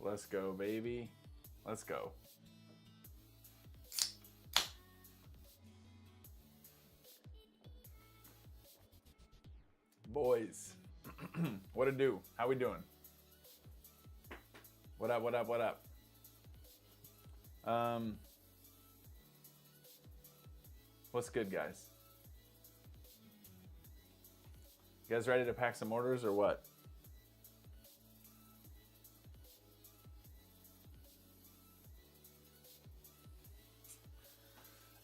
Let's go, baby. Let's go. Boys, what it do? How we doing? What up, what up, what up? What's good, guys? You guys ready to pack some orders or what?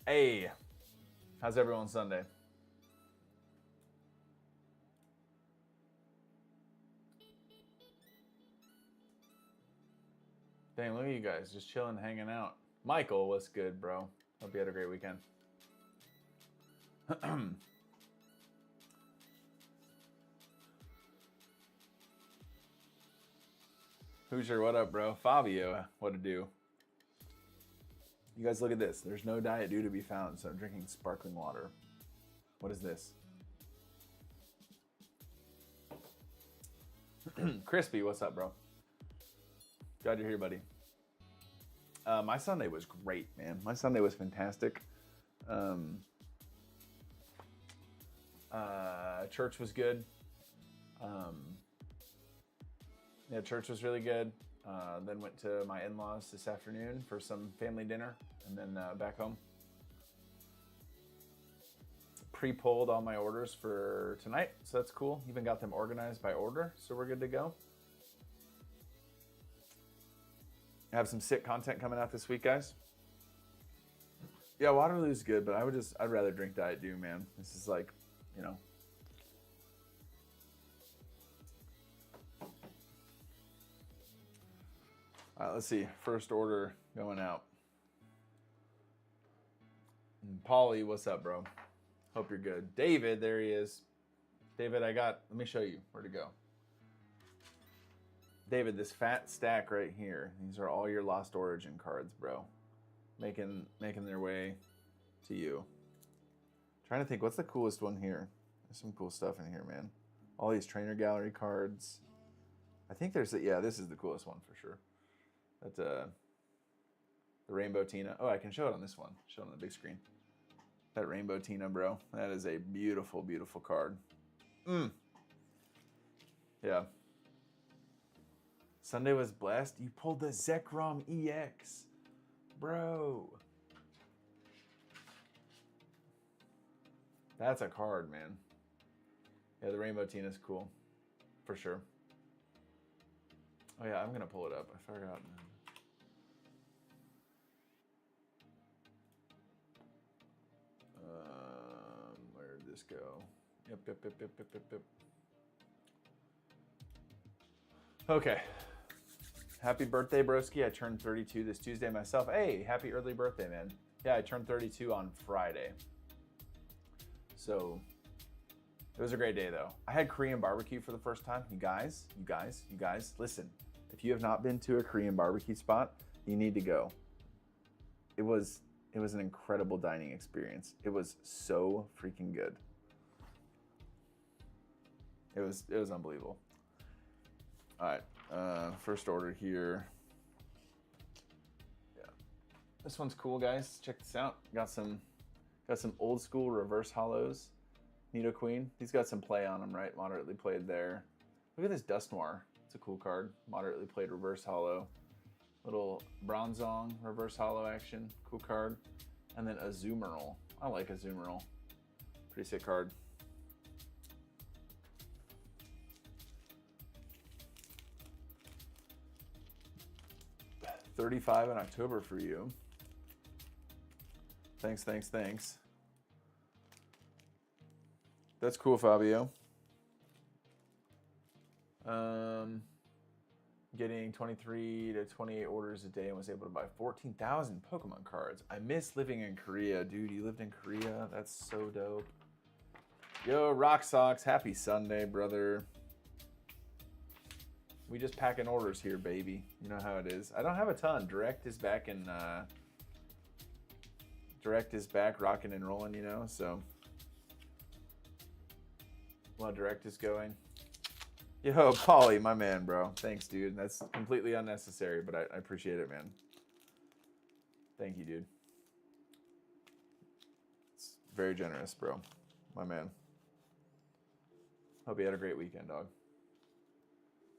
Hey, how's everyone Sunday? Dang, look at you guys, just chilling, hanging out. Michael, what's good, bro? Hope you had a great weekend. Hoosier, what up, bro? Fabio, what to do? You guys look at this. There's no Diet Dew to be found, so I'm drinking sparkling water. What is this? Crispy, what's up, bro? Glad you're here, buddy. My Sunday was great, man. My Sunday was fantastic. Church was good. Yeah, church was really good. Then went to my in-laws this afternoon for some family dinner, and then back home. Pre-pulled all my orders for tonight, so that's cool. Even got them organized by order, so we're good to go. I have some sick content coming out this week, guys. Yeah, Waterloo's good, but I'd rather drink Diet Dew, man. This is like, you know. All right, let's see. First order going out. Paulie, what's up, bro? Hope you're good. David, there he is. David, let me show you where to go. David, this fat stack right here, these are all your Lost Origin cards, bro. Making their way to you. Trying to think, what's the coolest one here? There's some cool stuff in here, man. All these trainer gallery cards. I think this is the coolest one for sure. That the Rainbow Tina. Oh, I can show it on this one. Show it on the big screen. That Rainbow Tina, bro. That is a beautiful, beautiful card. Yeah. Sunday was blessed. You pulled the Zekrom EX. Bro. That's a card, man. Yeah, the Rainbow Tina is cool. For sure. Oh yeah, I'm gonna pull it up. I forgot. Where did this go? Yep. Okay. Happy birthday, broski. I turned 32 this Tuesday myself. Hey, happy early birthday, man. Yeah, I turned 32 on Friday. So it was a great day though. I had Korean barbecue for the first time. You guys, listen. If you have not been to a Korean barbecue spot, you need to go. It was an incredible dining experience. It was so freaking good. It was unbelievable. All right, first order here. Yeah, this one's cool, guys. Check this out. Got some old school reverse hollows. Nidoqueen. He's got some play on him, right? Moderately played there. Look at this Dust Noir. It's a cool card. Moderately played reverse hollow. Little Bronzong reverse hollow action. Cool card. And then Azumarill. I like Azumarill. Pretty sick card. $35 in October for you. Thanks. That's cool, Fabio. Getting 23 to 28 orders a day and was able to buy 14,000 Pokemon cards. I miss living in Korea, dude. You lived in Korea? That's so dope. Yo, Rock Socks, happy Sunday, brother. We just packing orders here, baby. You know how it is. I don't have a ton. Direct is back rocking and rolling, you know, so while Direct is going. Yo, Paulie, my man, bro. Thanks, dude. That's completely unnecessary, but I appreciate it, man. Thank you, dude. It's very generous, bro. My man. Hope you had a great weekend, dog.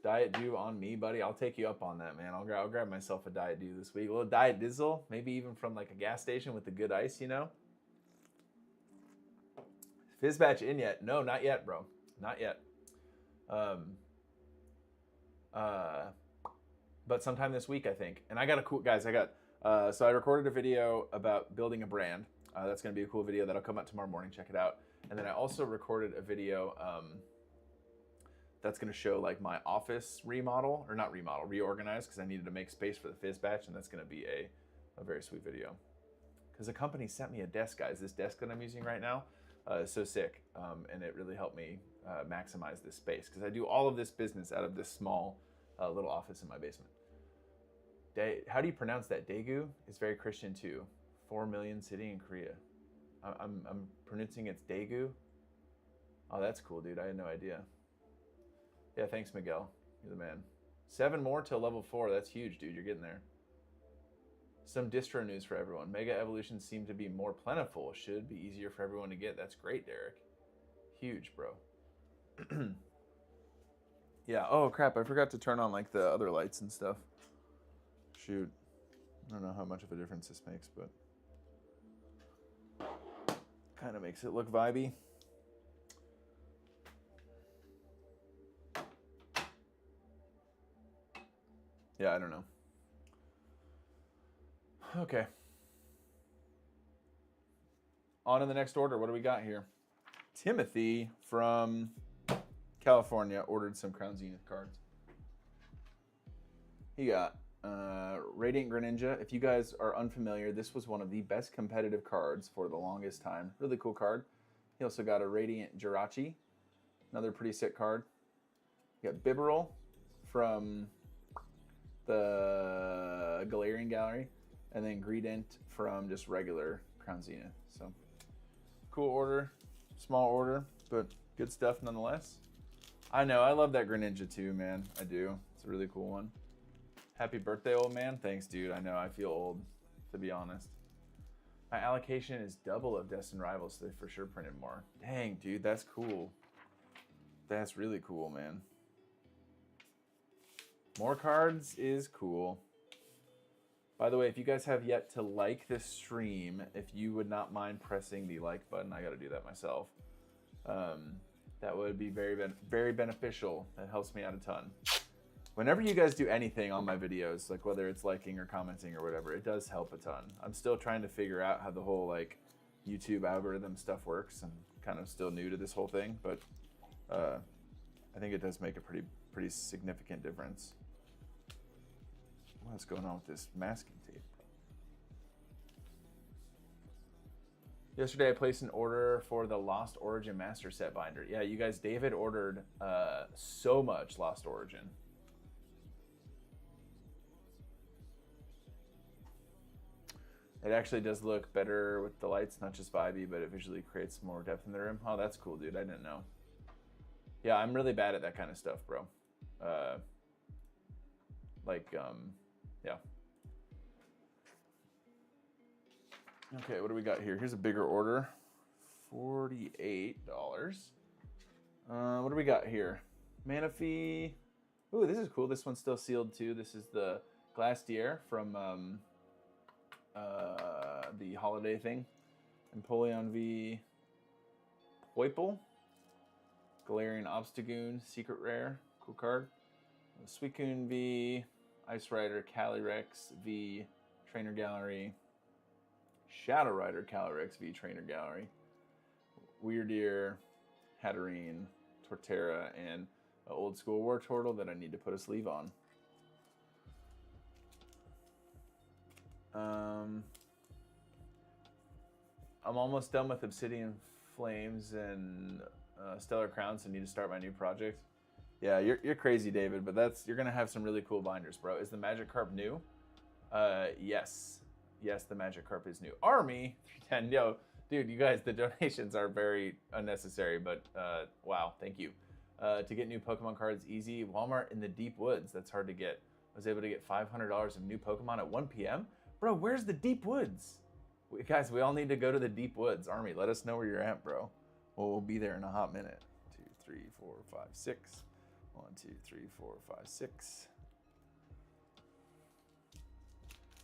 Diet Dew on me, buddy. I'll take you up on that, man. I'll grab myself a Diet Dew this week. A little Diet Dizzle, maybe even from like a gas station with the good ice, you know? Fizz batch in yet? No, not yet, bro. Not yet. But sometime this week, I think. And I got a cool, guys, so I recorded a video about building a brand. That's going to be a cool video that'll come out tomorrow morning. Check it out. And then I also recorded a video that's going to show like my office reorganize, because I needed to make space for the Fizz batch, and that's going to be a very sweet video. Because the company sent me a desk, guys. This desk that I'm using right now is so sick, and it really helped me maximize this space, because I do all of this business out of this small little office in my basement. How do you pronounce that? Daegu is very Christian too. 4 million city in Korea. I'm pronouncing it's Daegu. Oh, that's cool, dude. I had no idea. Yeah, thanks, Miguel. You're the man. 7 more till level 4. That's huge, dude. You're getting there. Some distro news for everyone. Mega evolutions seem to be more plentiful. Should be easier for everyone to get. That's great, Derek. Huge, bro. Yeah. Oh, crap. I forgot to turn on like the other lights and stuff. Shoot. I don't know how much of a difference this makes, but kind of makes it look vibey. Yeah, I don't know. Okay. On to the next order. What do we got here? Timothy from California ordered some Crown Zenith cards. He got Radiant Greninja. If you guys are unfamiliar, this was one of the best competitive cards for the longest time. Really cool card. He also got a Radiant Jirachi. Another pretty sick card. You got Bibarel from the Galarian Gallery. And then Greedent from just regular Crown Zenith. So, cool order. Small order, but good stuff nonetheless. I know, I love that Greninja too, man. I do. It's a really cool one. Happy birthday, old man. Thanks, dude. I know, I feel old, to be honest. My allocation is double of Destined Rivals, so they for sure printed more. Dang, dude, that's cool. That's really cool, man. More cards is cool. By the way, if you guys have yet to like this stream, if you would not mind pressing the like button, I got to do that myself. That would be very beneficial. That helps me out a ton. Whenever you guys do anything on my videos, like whether it's liking or commenting or whatever, it does help a ton. I'm still trying to figure out how the whole like YouTube algorithm stuff works. I'm kind of still new to this whole thing, but I think it does make a pretty significant difference. What's going on with this masking tape? Yesterday I placed an order for the Lost Origin Master Set binder. Yeah, you guys, David ordered so much Lost Origin. It actually does look better with the lights, not just vibey, but it visually creates more depth in the room. Oh, that's cool, dude. I didn't know. Yeah, I'm really bad at that kind of stuff, bro. Yeah. Okay, what do we got here? Here's a bigger order. $48. What do we got here? Manaphy. Ooh, this is cool. This one's still sealed too. This is the Glastier from the holiday thing. Empoleon V. Poiple. Galarian Obstagoon. Secret Rare. Cool card. Suicune V. Ice Rider Calyrex V. Trainer Gallery. Shadow Rider Calyrex V. Trainer Gallery. Weirdeer. Hatterene. Torterra. And an old school War Turtle that I need to put a sleeve on. I'm almost done with Obsidian Flames and Stellar Crowns, so I need to start my new project. Yeah, you're crazy, David, but you're gonna have some really cool binders, bro. Is the Magikarp new? Yes, the Magikarp is new. Army 310, yo, dude, you guys, the donations are very unnecessary, but wow, thank you. To get new Pokemon cards easy. Walmart in the deep woods. That's hard to get. I was able to get $500 of new Pokemon at 1 p.m. Bro, where's the deep woods? Guys, we all need to go to the deep woods. Army, let us know where you're at, bro. Well, we'll be there in a hot minute. 2, 3, 4, 5, 6. 1, 2, 3, 4, 5, 6.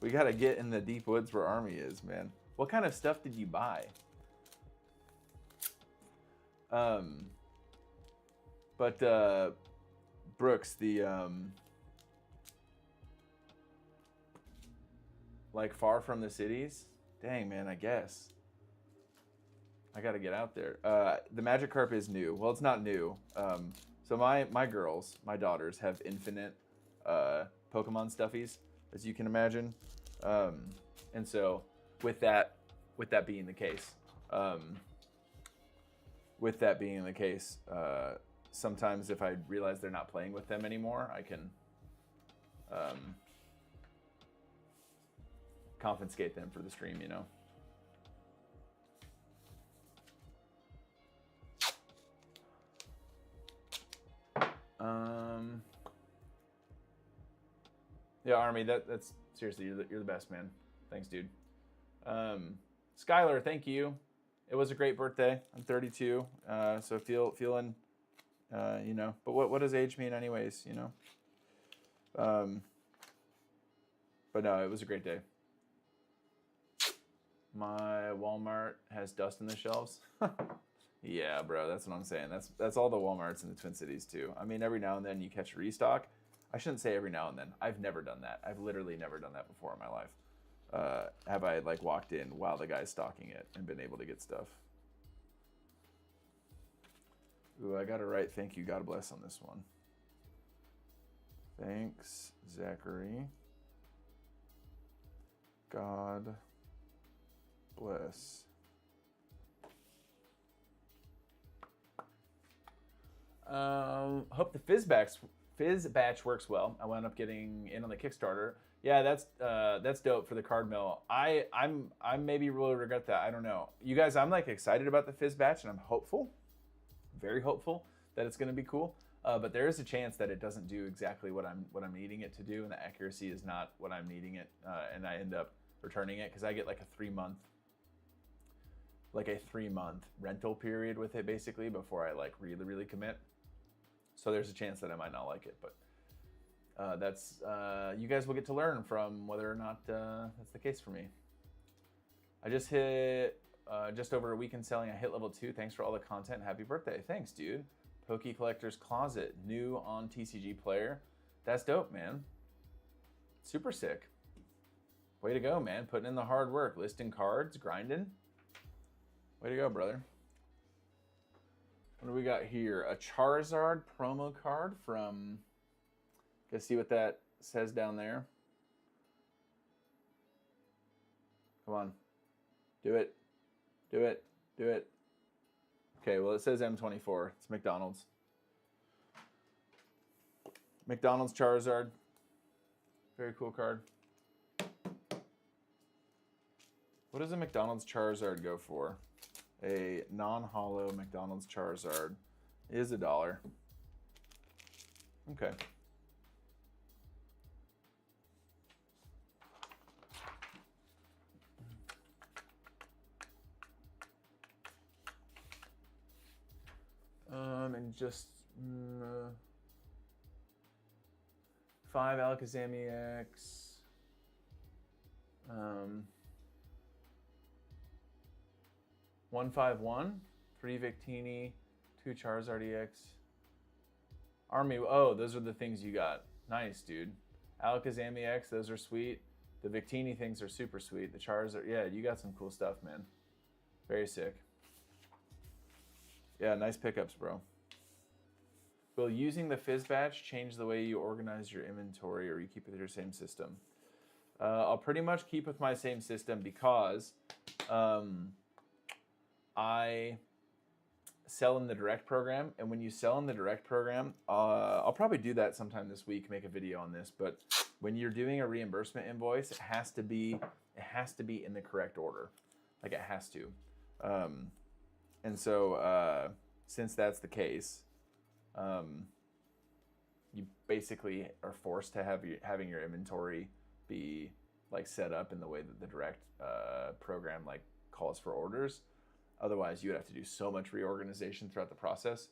We gotta get in the deep woods where Army is, man. What kind of stuff did you buy? Brooks, the like far from the cities. Dang, man, I guess I gotta get out there. The Magikarp is new. Well, it's not new. So my girls, my daughters, have infinite Pokemon stuffies, as you can imagine. And so with that being the case, sometimes if I realize they're not playing with them anymore, I can confiscate them for the stream, you know. Yeah, Army, that's seriously, you're the best, man. Thanks, dude. Skylar, thank you. It was a great birthday. I'm 32, so feeling, you know. But what does age mean, anyways? You know. But no, it was a great day. My Walmart has dust in the shelves. Yeah, bro, that's what I'm saying. That's all the Walmarts in the Twin Cities too. I mean, every now and then you catch a restock. I shouldn't say every now and then. I've never done that. I've literally never done that before in my life. Have I like walked in while the guy's stocking it and been able to get stuff? Ooh, I got to write thank you, God bless on this one. Thanks, Zachary. God bless. Hope the Fizz batch works well. I wound up getting in on the Kickstarter. Yeah, that's dope for the card mill. I maybe really regret that. I don't know. You guys, I'm like excited about the Fizz batch, and I'm hopeful, very hopeful that it's going to be cool. But there is a chance that it doesn't do exactly what I'm needing it to do, and the accuracy is not what I'm needing it, and I end up returning it because I get like a 3-month rental period with it basically before I like really commit. So there's a chance that I might not like it, but that's you guys will get to learn from whether or not that's the case for me. I just hit just over a weekend selling. I hit level 2. Thanks for all the content. Happy birthday. Thanks, dude. Poke Collector's Closet, new on TCG Player. That's dope, man. Super sick. Way to go, man. Putting in the hard work, listing cards, grinding. Way to go, brother. What do we got here? A Charizard promo card from... Let's see what that says down there. Come on. Do it. Do it. Do it. Okay, well, it says M24. It's McDonald's. McDonald's Charizard. Very cool card. What does a McDonald's Charizard go for? A non-holo McDonald's Charizard is $1. Okay. And just 5 Alakazam EX. 151, 3 Victini, 2 Charizard EX. Army, oh, those are the things you got. Nice, dude. Alakazam EX, those are sweet. The Victini things are super sweet. The Charizard, yeah, you got some cool stuff, man. Very sick. Yeah, nice pickups, bro. Will using the Fizz batch change the way you organize your inventory, or you keep it with your same system? I'll pretty much keep with my same system because I sell in the direct program, and when you sell in the direct program, I'll probably do that sometime this week, make a video on this, but when you're doing a reimbursement invoice, it has to be in the correct order. Like, it has to. And so since that's the case, you basically are forced to have having your inventory be like set up in the way that the direct program like calls for orders. Otherwise, you would have to do so much reorganization throughout the process.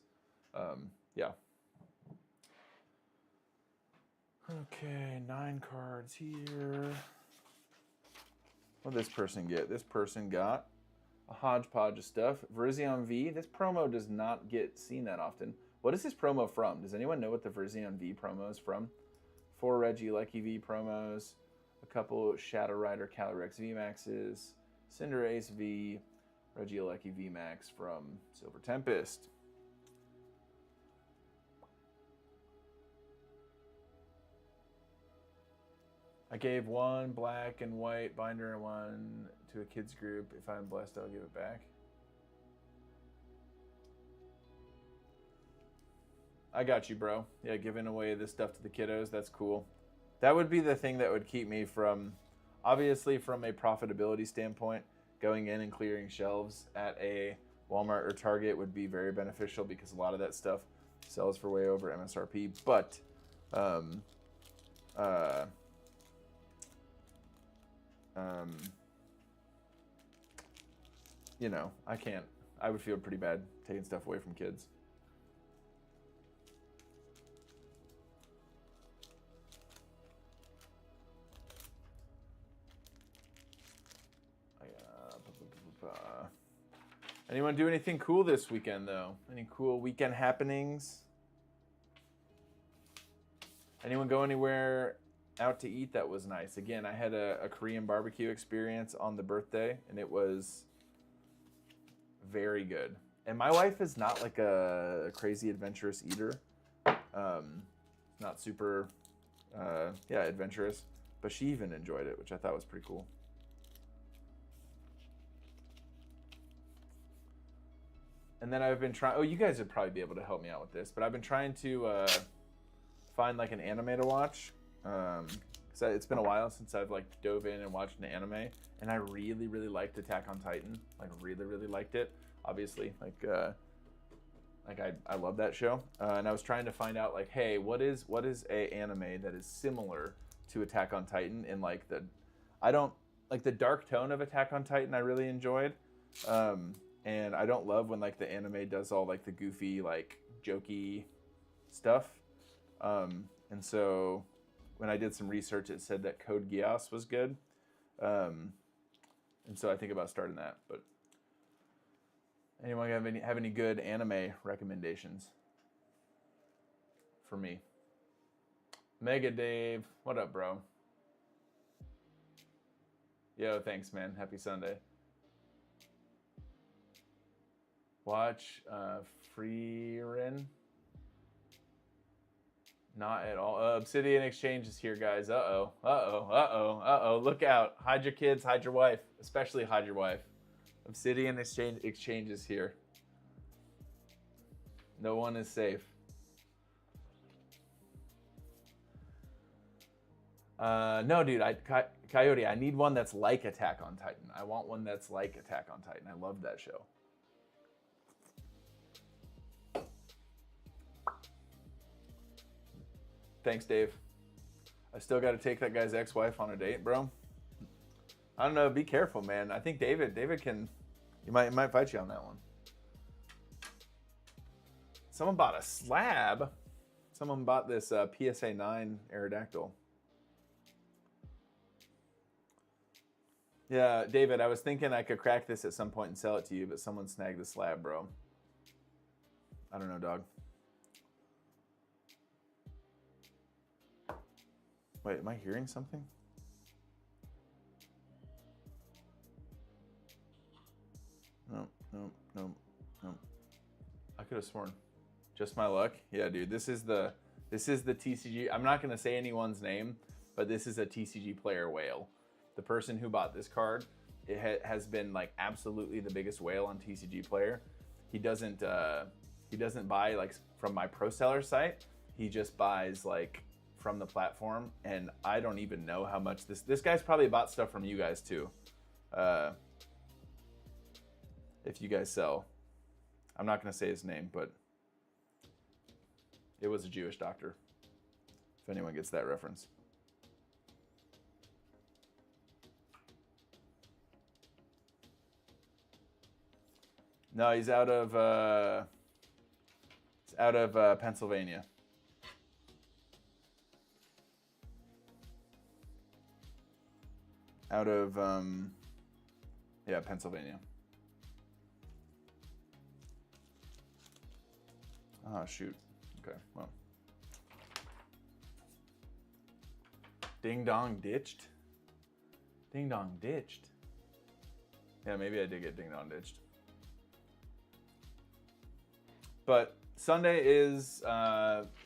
Yeah. Okay, 9 cards here. What did this person get? This person got a hodgepodge of stuff. Virizion V. This promo does not get seen that often. What is this promo from? Does anyone know what the Virizion V promo is from? 4 Regieleki V promos, a couple Shadow Rider Calyrex V Maxes, Cinderace V, Regieleki V Max from Silver Tempest. I gave 1 black and white binder and 1 to a kids group. If I'm blessed, I'll give it back. I got you, bro. Yeah, giving away this stuff to the kiddos, that's cool. That would be the thing that would keep me from, obviously from a profitability standpoint, going in and clearing shelves at a Walmart or Target would be very beneficial because a lot of that stuff sells for way over MSRP. But, you know, I would feel pretty bad taking stuff away from kids. Anyone do anything cool this weekend, though? Any cool weekend happenings? Anyone go anywhere out to eat that was nice? Again, I had a Korean barbecue experience on the birthday, and it was very good. And my wife is not like a crazy adventurous eater. Not super, adventurous. But she even enjoyed it, which I thought was pretty cool. And then I've been trying... Oh, you guys would probably be able to help me out with this. But I've been trying to find like an anime to watch. Because it's been a while since I've like dove in and watched an anime. And I really, really liked Attack on Titan. Like really, really liked it. Obviously, I love that show. And I was trying to find out like, hey, what is a anime that is similar to Attack on Titan in like the... I don't... Like the dark tone of Attack on Titan I really enjoyed. And I don't love when like the anime does all like the goofy, like jokey stuff. And so when I did some research, it said that Code Geass was good. And so I think about starting that. But anyone have any good anime recommendations for me? Mega Dave, what up, bro? Yo, thanks, man. Happy Sunday. Watch Frieren. Not at all. Obsidian Exchange is here, guys. Uh-oh. Look out. Hide your kids, hide your wife. Especially hide your wife. Obsidian Exchange is here. No one is safe. No, dude. Coyote, I need one that's like Attack on Titan. I want one that's like Attack on Titan. I love that show. Thanks, Dave. I still got to take that guy's ex-wife on a date, bro. I don't know. Be careful, man. I think David can... He might fight you on that one. Someone bought a slab. Someone bought this PSA 9 Aerodactyl. Yeah, David, I was thinking I could crack this at some point and sell it to you, but someone snagged the slab, bro. I don't know, dog. Wait, am I hearing something? No. I could have sworn. Just my luck? Yeah, dude. This is the TCG. I'm not gonna say anyone's name, but this is a TCG player whale. The person who bought this card, has been like absolutely the biggest whale on TCG player. He doesn't buy like from my pro seller site. He just buys like from the platform, and I don't even know how much this guy's probably bought stuff from you guys too. If you guys sell, I'm not gonna say his name, but It was a Jewish doctor, if anyone gets that reference. No, he's out of Pennsylvania. Out of Pennsylvania. Oh shoot. Okay, well. Ding dong ditched. Ding dong ditched. Yeah, maybe I did get ding dong ditched. But Sunday is,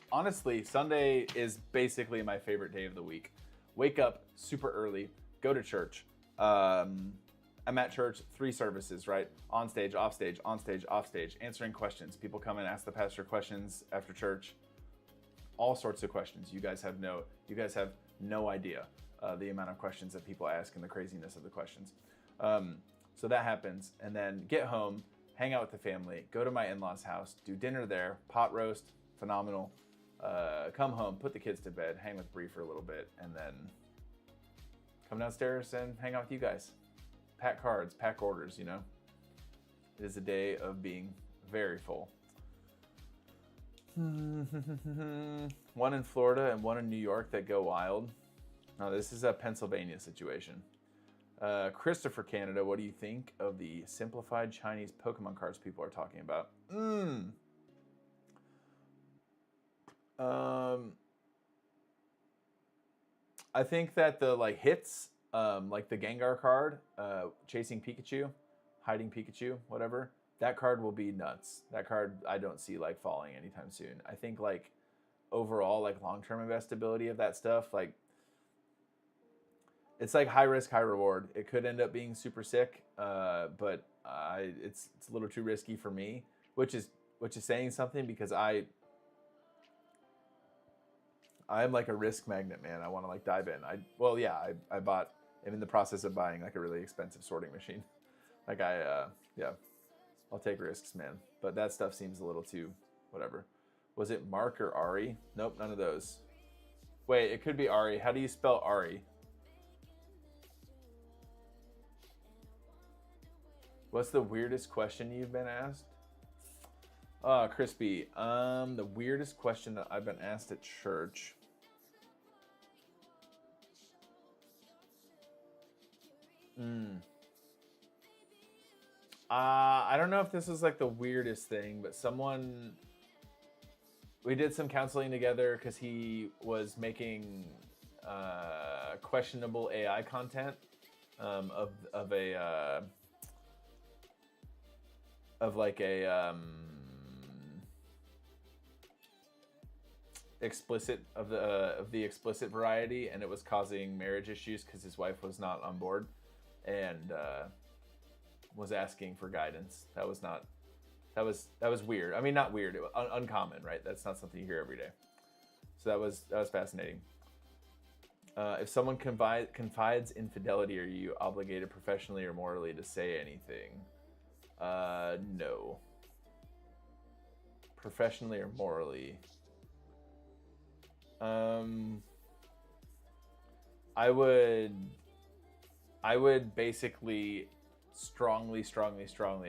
honestly, Sunday is basically my favorite day of the week. Wake up super early, go to church. I'm at church, 3 services, right? On stage, off stage, on stage, off stage, answering questions. People come and ask the pastor questions after church. All sorts of questions. You guys have no idea the amount of questions that people ask and the craziness of the questions. So that happens, and then get home, hang out with the family, go to my in-laws' house, do dinner there, pot roast, phenomenal. Come home, put the kids to bed, hang with Bree for a little bit, and then come downstairs and hang out with you guys. Pack cards, pack orders, you know. It is a day of being very full. One in Florida and one in New York that go wild. Now this is a Pennsylvania situation. Christopher Canada, what do you think of the simplified Chinese Pokemon cards people are talking about? I think that the hits, like the Gengar card, chasing Pikachu, hiding Pikachu, whatever, that card will be nuts. That card I don't see falling anytime soon. I think overall long-term investability of that stuff, it's high risk, high reward. It could end up being super sick, but it's a little too risky for me, which is saying something because I'm a risk magnet, man. I want to dive in. I'm in the process of buying a really expensive sorting machine. I'll take risks, man. But that stuff seems a little too whatever. Was it Mark or Ari? Nope, none of those. Wait, it could be Ari. How do you spell Ari? What's the weirdest question you've been asked? Crispy. The weirdest question that I've been asked at church. I don't know if this is the weirdest thing, but we did some counseling together because he was making questionable AI content of a explicit of the explicit variety, and it was causing marriage issues because his wife was not on board and was asking for guidance. That was weird. I mean, not weird, it was uncommon, right? That's not something you hear every day. So that was fascinating. If someone confides infidelity, are you obligated professionally or morally to say anything? No. Professionally or morally? I would basically strongly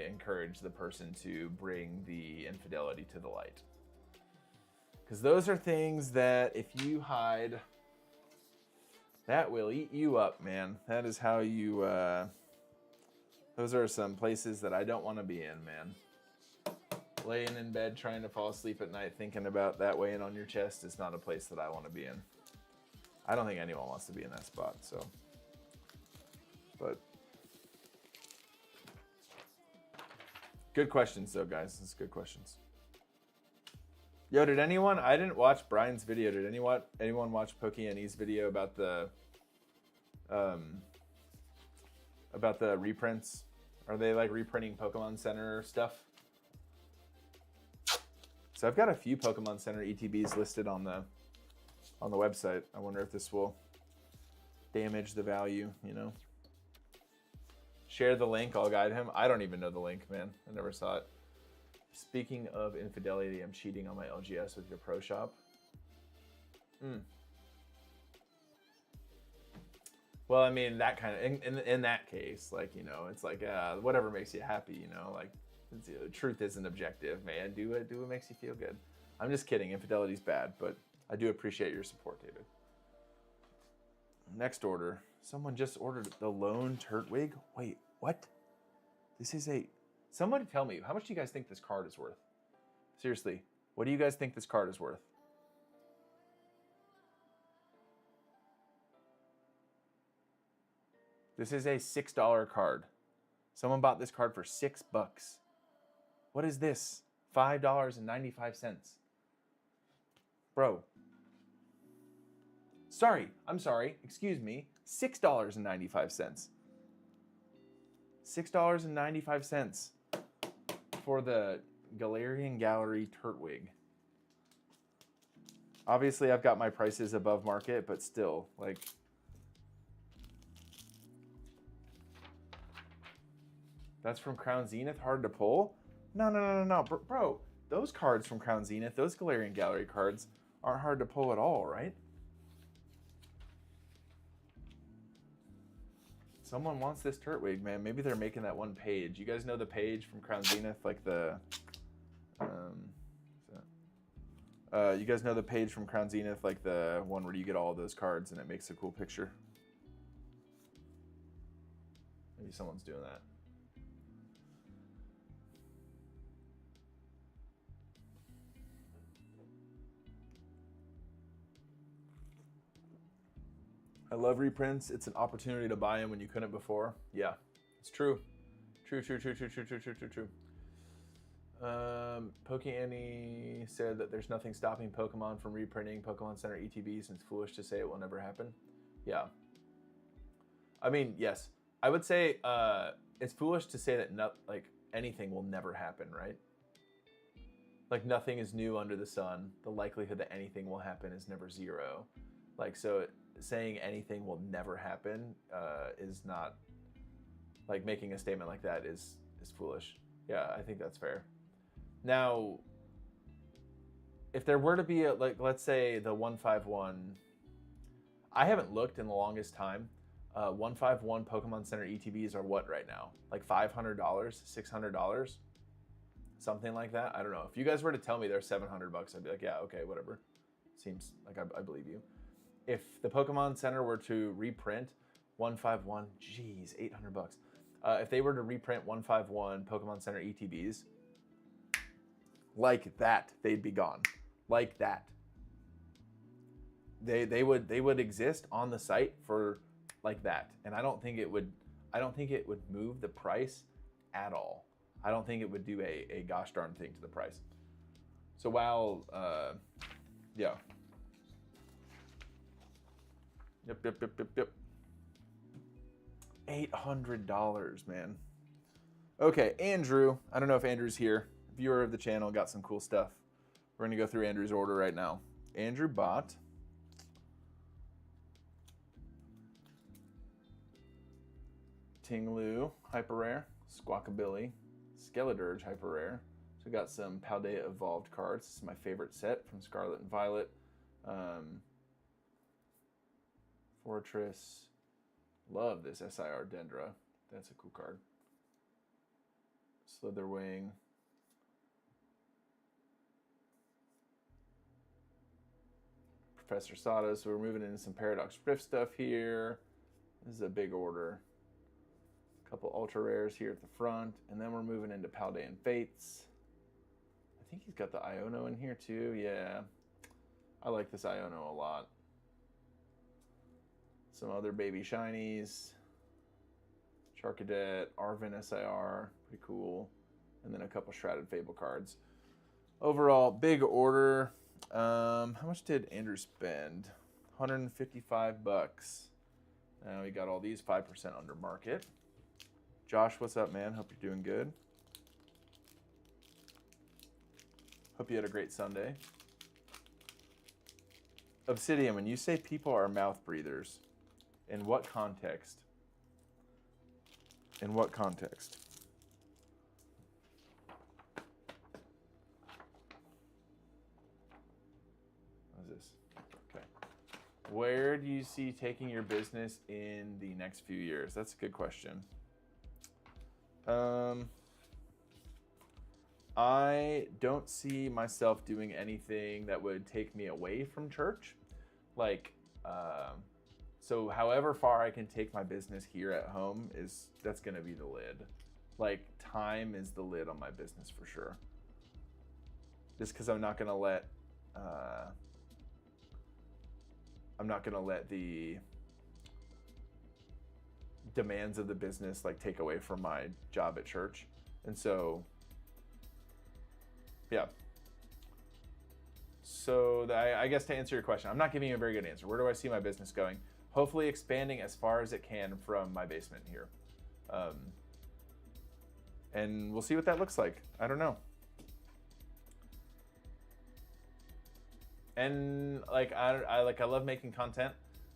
encourage the person to bring the infidelity to the light. Because those are things that if you hide, that will eat you up, man. That is how you, those are some places that I don't want to be in, man. Laying in bed trying to fall asleep at night thinking about that weighing on your chest is not a place that I want to be in. I don't think anyone wants to be in that spot, so. But good questions though, guys. It's good questions. Yo, I didn't watch Brian's video. Did anyone watch Pokey and E's video about the reprints? Are they reprinting Pokemon Center stuff? So I've got a few Pokemon Center ETBs listed on the website. I wonder if this will damage the value, you know? Share the link, I'll guide him. I don't even know the link, man. I never saw it. Speaking of infidelity, I'm cheating on my LGS with your pro shop. Well, I mean, that kind of, in that case, like, you know, it's like, whatever makes you happy, you know, like, truth isn't objective, man. Do what makes you feel good. I'm just kidding. Infidelity's bad, but I do appreciate your support, David. Next order. Someone just ordered the Lone Turtwig. Wait, what? This is a... Somebody tell me, how much do you guys think this card is worth? Seriously, what do you guys think this card is worth? This is a $6 card. Someone bought this card for $6. What is this? $5.95. Bro. I'm sorry. Excuse me. $6.95. $6.95 for the Galarian Gallery Turtwig. Obviously, I've got my prices above market, but still, like... That's from Crown Zenith, hard to pull? No. Bro, those cards from Crown Zenith, those Galarian Gallery cards, aren't hard to pull at all, right? Someone wants this Turtwig, man. Maybe they're making that one page. You guys know the page from Crown Zenith, like the... you guys know the page from Crown Zenith, like the one where you get all of those cards and it makes a cool picture? Maybe someone's doing that. I love reprints. It's an opportunity to buy them when you couldn't before. Yeah, it's true. True. Annie said that there's nothing stopping Pokemon from reprinting Pokemon Center ETBs, and it's foolish to say it will never happen. Yeah. I mean, yes. I would say it's foolish to say that anything will never happen, right? Like, nothing is new under the sun. The likelihood that anything will happen is never zero. Like, so saying anything will never happen is not, like, making a statement like that is foolish. Yeah, I think that's fair. Now, if there were to be let's say the 151, I haven't looked in the longest time. 151 Pokemon Center ETBs are what right now? Like $500, $600, something like that. I don't know. If you guys were to tell me they're $700, I'd be like, yeah, okay, whatever. Seems like I believe you. If the Pokemon Center were to reprint 151, geez, $800. If they were to reprint 151 Pokemon Center ETBs, like that, they'd be gone. Like that. They would exist on the site for like that, and I don't think it would move the price at all. I don't think it would do a gosh darn thing to the price. So while yeah. Yep. $800, man. Okay, Andrew. I don't know if Andrew's here. Viewer of the channel, got some cool stuff. We're gonna go through Andrew's order right now. Andrew bought Tinglu Hyper Rare, Squawkabilly, Skeledirge Hyper Rare. So we got some Paldea Evolved cards. This is my favorite set from Scarlet and Violet. Fortress. Love this SIR Dendra. That's a cool card. Slitherwing. Professor Sada. So we're moving into some Paradox Rift stuff here. This is a big order. A couple ultra rares here at the front. And then we're moving into Paldean Fates. I think he's got the Iono in here too. Yeah. I like this Iono a lot. Some other baby shinies. Charcadet, Arven SIR, pretty cool. And then a couple Shrouded Fable cards. Overall, big order. How much did Andrew spend? $155. Now we got all these 5% under market. Josh, what's up, man? Hope you're doing good. Hope you had a great Sunday. Obsidian, when you say people are mouth breathers, in what context? In what context? Where do you see taking your business in the next few years? That's a good question. I don't see myself doing anything that would take me away from church. Like, so however far I can take my business here at home that's going to be the lid. Like, time is the lid on my business for sure. Just because I'm not going to let the demands of the business like take away from my job at church. And so, yeah. So I guess to answer your question, I'm not giving you a very good answer. Where do I see my business going? Hopefully expanding as far as it can from my basement here. And we'll see what that looks like. I don't know. And like I love making content.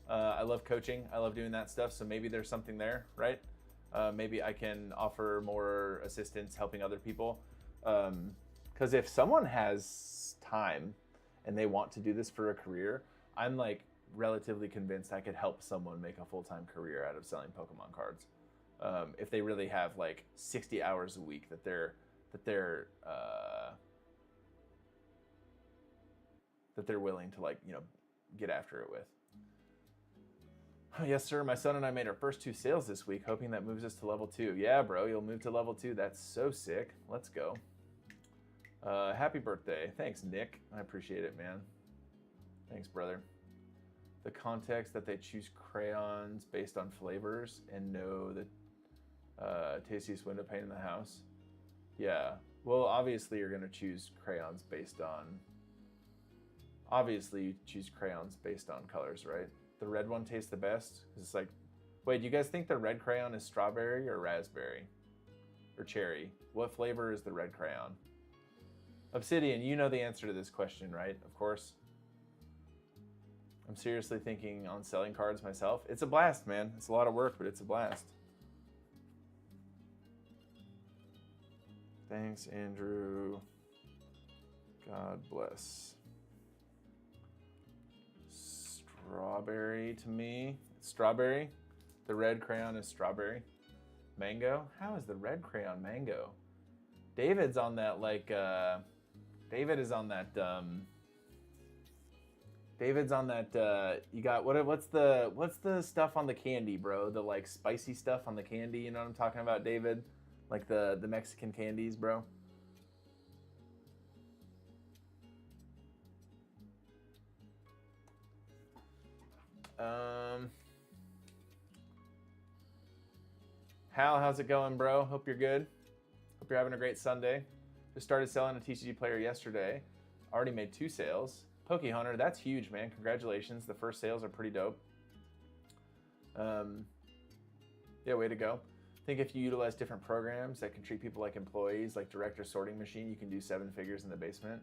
I love coaching. I love doing that stuff. So maybe there's something there, right? Maybe I can offer more assistance helping other people. Because if someone has time and they want to do this for a career, I'm like relatively convinced I could help someone make a full-time career out of selling Pokemon cards. If they really have like 60 hours a week that they're willing to like, get after it with. Oh, yes, sir. My son and I made our first 2 sales this week, hoping that moves us to level 2. Yeah, bro, you'll move to level 2. That's so sick. Let's go. Happy birthday. Thanks, Nick. I appreciate it, man. Thanks, brother. The context that they choose crayons based on flavors and know the tastiest window pane in the house. Yeah. Well, obviously you're going to choose crayons based on... Obviously you choose crayons based on colors, right? The red one tastes the best. It's like, wait, do you guys think the red crayon is strawberry or raspberry? Or cherry? What flavor is the red crayon? Obsidian, you know the answer to this question, right? Of course. I'm seriously thinking on selling cards myself. It's a blast, man. It's a lot of work, but it's a blast. Thanks, Andrew. God bless. Strawberry to me. Strawberry. The red crayon is strawberry. Mango? How is the red crayon mango? David's on that like David is on that David's on that you got what's the stuff on the candy, bro? The like spicy stuff on the candy, you know what I'm talking about, David? Like the Mexican candies, bro. Hal, how's it going, bro? Hope you're good. Hope you're having a great Sunday. Just started selling a TCG player yesterday. Already made 2 sales. Poke Hunter, that's huge, man. Congratulations. The first sales are pretty dope. Yeah, way to go. I think if you utilize different programs that can treat people like employees, like Director Sorting Machine, you can do 7 figures in the basement.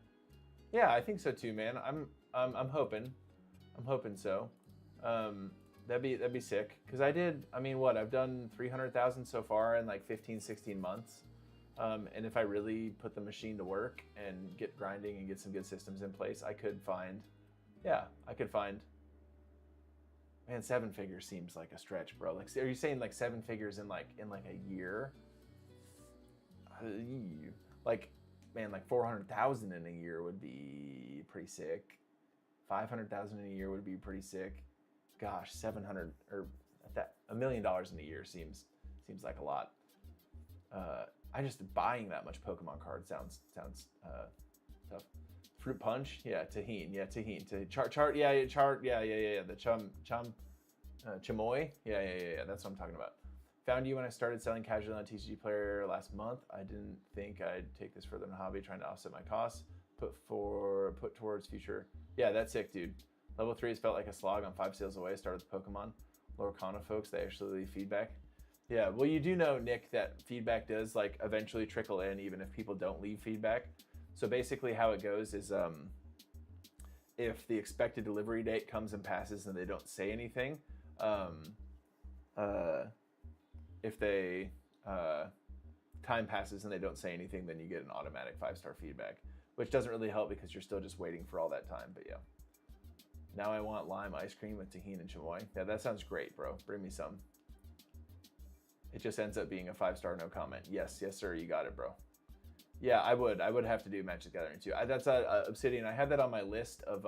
Yeah, I think so too, man. I'm hoping. I'm hoping so. That'd be sick. Cause I've done 300,000 so far in like 15, 16 months. And if I really put the machine to work and get grinding and get some good systems in place, I could find, man, 7 figures seems like a stretch, bro. Like, are you saying like 7 figures in like a year? Like, man, like 400,000 in a year would be pretty sick. 500,000 in a year would be pretty sick. Gosh, 700 or $1 million in a year seems like a lot. I just buying that much Pokemon cards sounds tough. Fruit Punch, yeah, Tahine. Chart, yeah. The Chamoy, yeah. That's what I'm talking about. Found you when I started selling casually on a TCG player last month. I didn't think I'd take this further in a hobby, trying to offset my costs. Put towards future. Yeah, that's sick, dude. Level 3 has felt like a slog. I'm 5 sales away. Started with Pokemon. Lorcana folks, they actually leave feedback. Yeah, well, you do know, Nick, that feedback does like eventually trickle in, even if people don't leave feedback. So basically, how it goes is, if the expected delivery date comes and passes and they don't say anything, if they time passes and they don't say anything, then you get an automatic 5-star feedback, which doesn't really help because you're still just waiting for all that time. But yeah. Now I want lime ice cream with tahini and chamoy. Yeah, that sounds great, bro. Bring me some. It just ends up being a 5-star no comment. Yes, yes, sir. You got it, bro. Yeah, I would have to do Magic the Gathering too. That's Obsidian. I have that on my list of.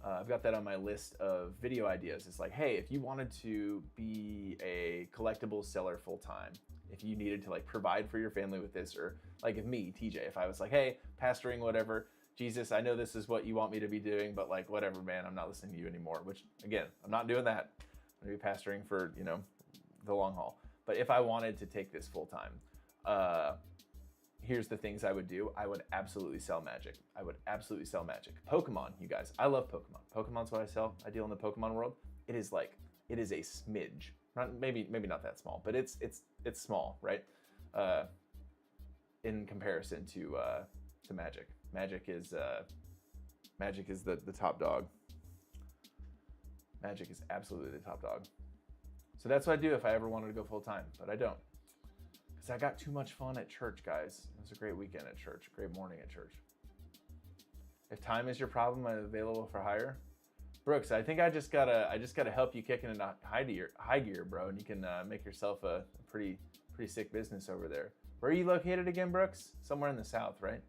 I've got that on my list of video ideas. It's like, hey, if you wanted to be a collectibles seller full time, if you needed to like provide for your family with this, or like if me, TJ, if I was like, hey, pastoring, whatever, Jesus, I know this is what you want me to be doing, but like, whatever, man, I'm not listening to you anymore. Which again, I'm not doing that. I'm gonna be pastoring for the long haul. But if I wanted to take this full time, here's the things I would do. I would absolutely sell Magic. I would absolutely sell Magic. Pokemon, you guys. I love Pokemon. Pokemon's what I sell. I deal in the Pokemon world. It is a smidge. Maybe not that small, but it's small, right? In comparison to Magic. Magic is the top dog. Magic is absolutely the top dog. So that's what I do if I ever wanted to go full time, but I don't. I got too much fun at church, guys. It was a great weekend at church, a great morning at church. If time is your problem, I'm available for hire. Brooks, I think I just gotta help you kick into high gear, bro, and you can make yourself a pretty sick business over there. Where are you located again, Brooks? Somewhere in the south, right?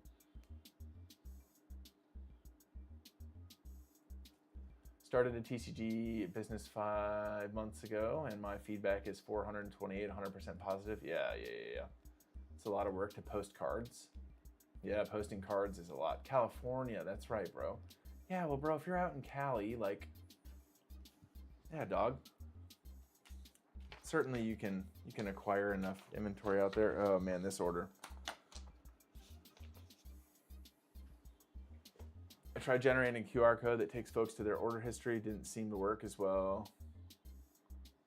Started a TCG business 5 months ago, and my feedback is 428, 100% positive. Yeah. It's a lot of work to post cards. Yeah, posting cards is a lot. California, that's right, bro. Yeah, well, bro, if you're out in Cali, like, yeah, dog. Certainly you can acquire enough inventory out there. Oh man, this order. I tried generating a QR code that takes folks to their order history. Didn't seem to work as well.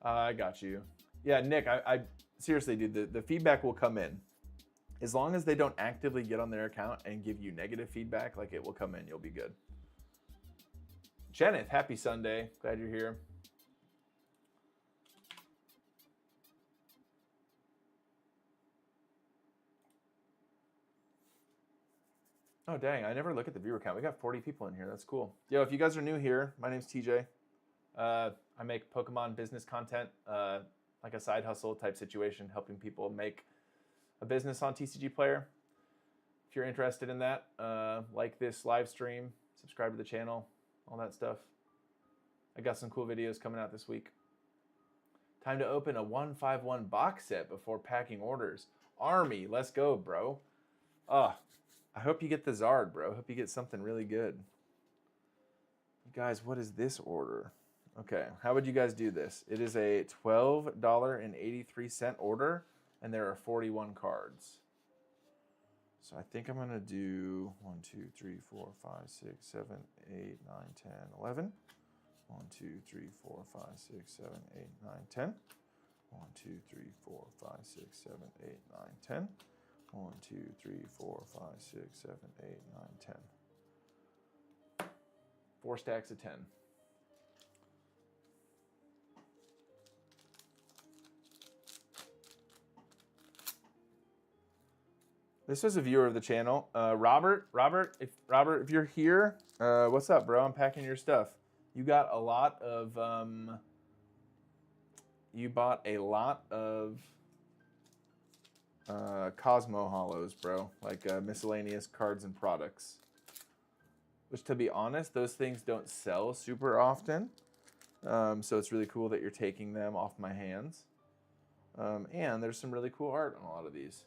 I got you. Yeah, Nick, I seriously, dude, the feedback will come in. As long as they don't actively get on their account and give you negative feedback, like it will come in. You'll be good. Jeneth, happy Sunday. Glad you're here. Oh, dang. I never look at the viewer count. We got 40 people in here. That's cool. Yo, if you guys are new here, my name's TJ. I make Pokemon business content, like a side hustle type situation, helping people make a business on TCG Player. If you're interested in that, like this live stream, subscribe to the channel, all that stuff. I got some cool videos coming out this week. Time to open a 151 box set before packing orders. Army, let's go, bro. I hope you get the Zard, bro. I hope you get something really good. You guys, what is this order? Okay, how would you guys do this? It is a $12.83 order, and there are 41 cards. So I think I'm going to do 1, 2, 3, 4, 5, 6, 7, 8, 9, 10, 11. 1, 2, 3, 4, 5, 6, 7, 8, 9, 10. 1, 2, 3, 4, 5, 6, 7, 8, 9, 10. 1, 2, 3, 4, 5, 6, 7, 8, 9, 10. 4 stacks of 10. This was a viewer of the channel, Robert. Robert, if you're here, what's up, bro? I'm packing your stuff. You got a lot of. You bought a lot of Cosmo Hollows, bro, like miscellaneous cards and products. Which, to be honest, those things don't sell super often. So it's really cool that you're taking them off my hands. And there's some really cool art on a lot of these.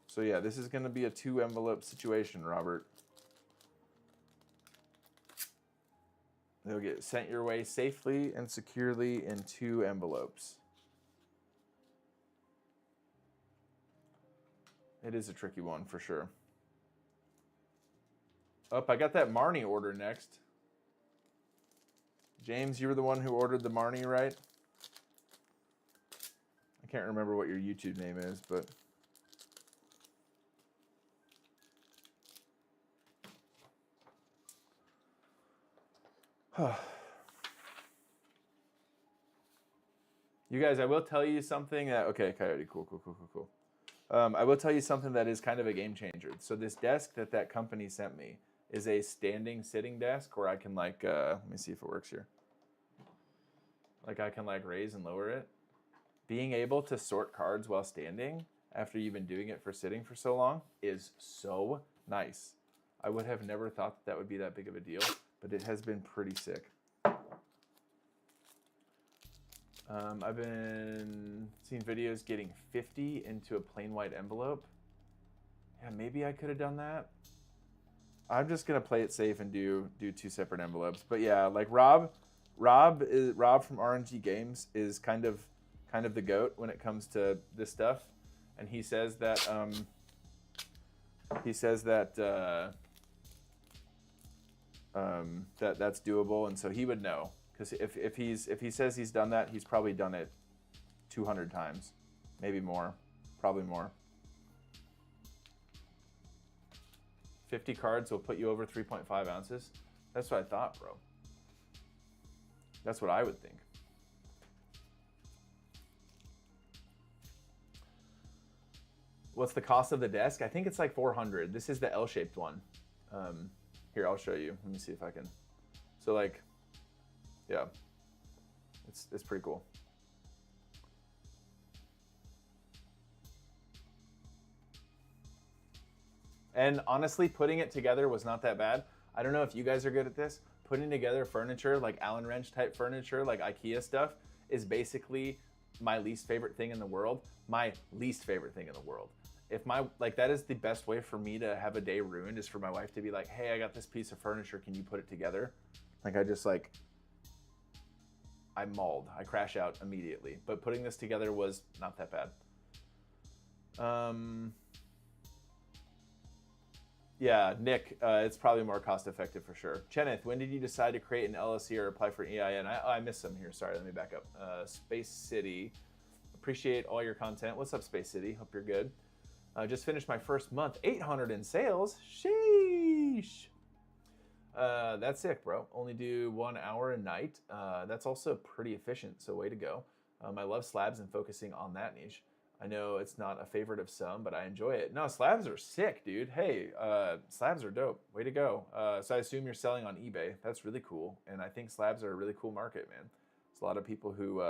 So yeah, this is going to be a 2-envelope situation, Robert. They'll get sent your way safely and securely in 2 envelopes. It is a tricky one for sure. Oh, I got that Marnie order next. James, you were the one who ordered the Marnie, right? I can't remember what your YouTube name is, but... You guys, I will tell you something that... Okay, Coyote, cool. I will tell you something that is kind of a game changer. So this desk that company sent me, is a standing sitting desk where I can like, let me see if it works here. Like I can like raise and lower it. Being able to sort cards while standing after you've been doing it for sitting for so long is so nice. I would have never thought that would be that big of a deal, but it has been pretty sick. I've been seeing videos getting 50 into a plain white envelope. Yeah, maybe I could have done that. I'm just gonna play it safe and do 2 separate envelopes. But yeah, like Rob from RNG Games is kind of the GOAT when it comes to this stuff, and he says that that's doable, and so he would know, because if he says he's done that, he's probably done it 200 times, maybe more, probably more. 50 cards will put you over 3.5 ounces. That's what I thought, bro. That's what I would think. What's the cost of the desk? I think it's like 400. This is the L-shaped one. Here, I'll show you. Let me see if I can. So like, yeah, it's pretty cool. And honestly, putting it together was not that bad. I don't know if you guys are good at this. Putting together furniture, like Allen wrench type furniture, like IKEA stuff, is basically my least favorite thing in the world. My least favorite thing in the world. If that is the best way for me to have a day ruined, is for my wife to be like, hey, I got this piece of furniture, can you put it together? Like I mauled. I crash out immediately. But putting this together was not that bad. Yeah, Nick, it's probably more cost effective for sure. Cheneth, when did you decide to create an LLC or apply for an EIN? I missed some here. Sorry, let me back up. Space City, appreciate all your content. What's up, Space City? Hope you're good. Just finished my first month, 800 in sales. Sheesh. That's sick, bro. Only do 1 hour a night. That's also pretty efficient, so way to go. I love slabs and focusing on that niche. I know it's not a favorite of some, but I enjoy it. No, slabs are sick, dude. Hey, slabs are dope. Way to go. So I assume you're selling on eBay. That's really cool. And I think slabs are a really cool market, man. There's a lot of people who,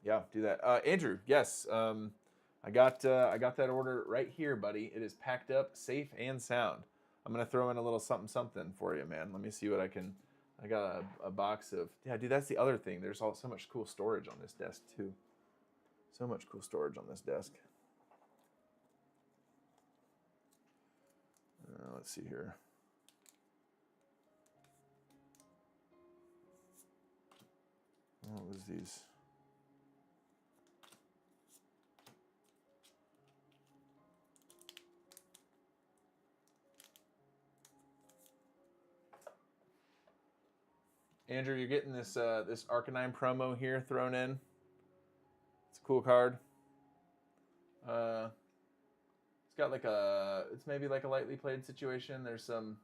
yeah, do that. Andrew, yes. I got that order right here, buddy. It is packed up, safe and sound. I'm going to throw in a little something for you, man. Let me see what I can. I got a box of, yeah, dude, that's the other thing. There's so much cool storage on this desk, too. So much cool storage on this desk. Let's see here. What was these? Andrew, you're getting this this Arcanine promo here thrown in. It's a cool card. It's got like it's maybe like a lightly played situation. There's some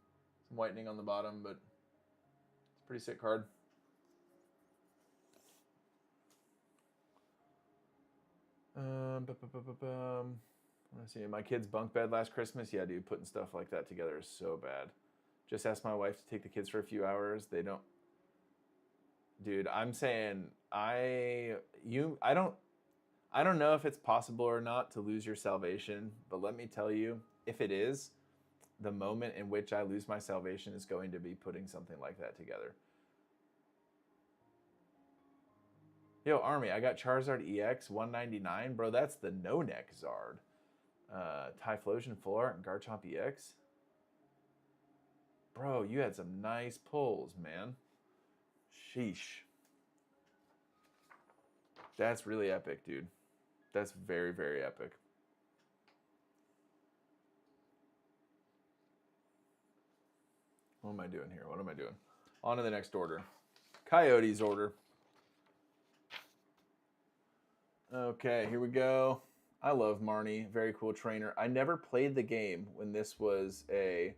whitening on the bottom, but it's a pretty sick card. Let's see. My kid's bunk bed last Christmas. Yeah, dude, putting stuff like that together is so bad. Just asked my wife to take the kids for a few hours. They don't. Dude, I'm saying I don't know if it's possible or not to lose your salvation, but let me tell you, if it is, the moment in which I lose my salvation is going to be putting something like that together. Yo, Army, I got Charizard EX 199. Bro, that's the no-neck Zard. Typhlosion Full Art and Garchomp EX. Bro, you had some nice pulls, man. Sheesh. That's really epic, dude. That's very, very epic. What am I doing here? What am I doing? On to the next order. Coyote's order. Okay, here we go. I love Marnie. Very cool trainer. I never played the game when this was a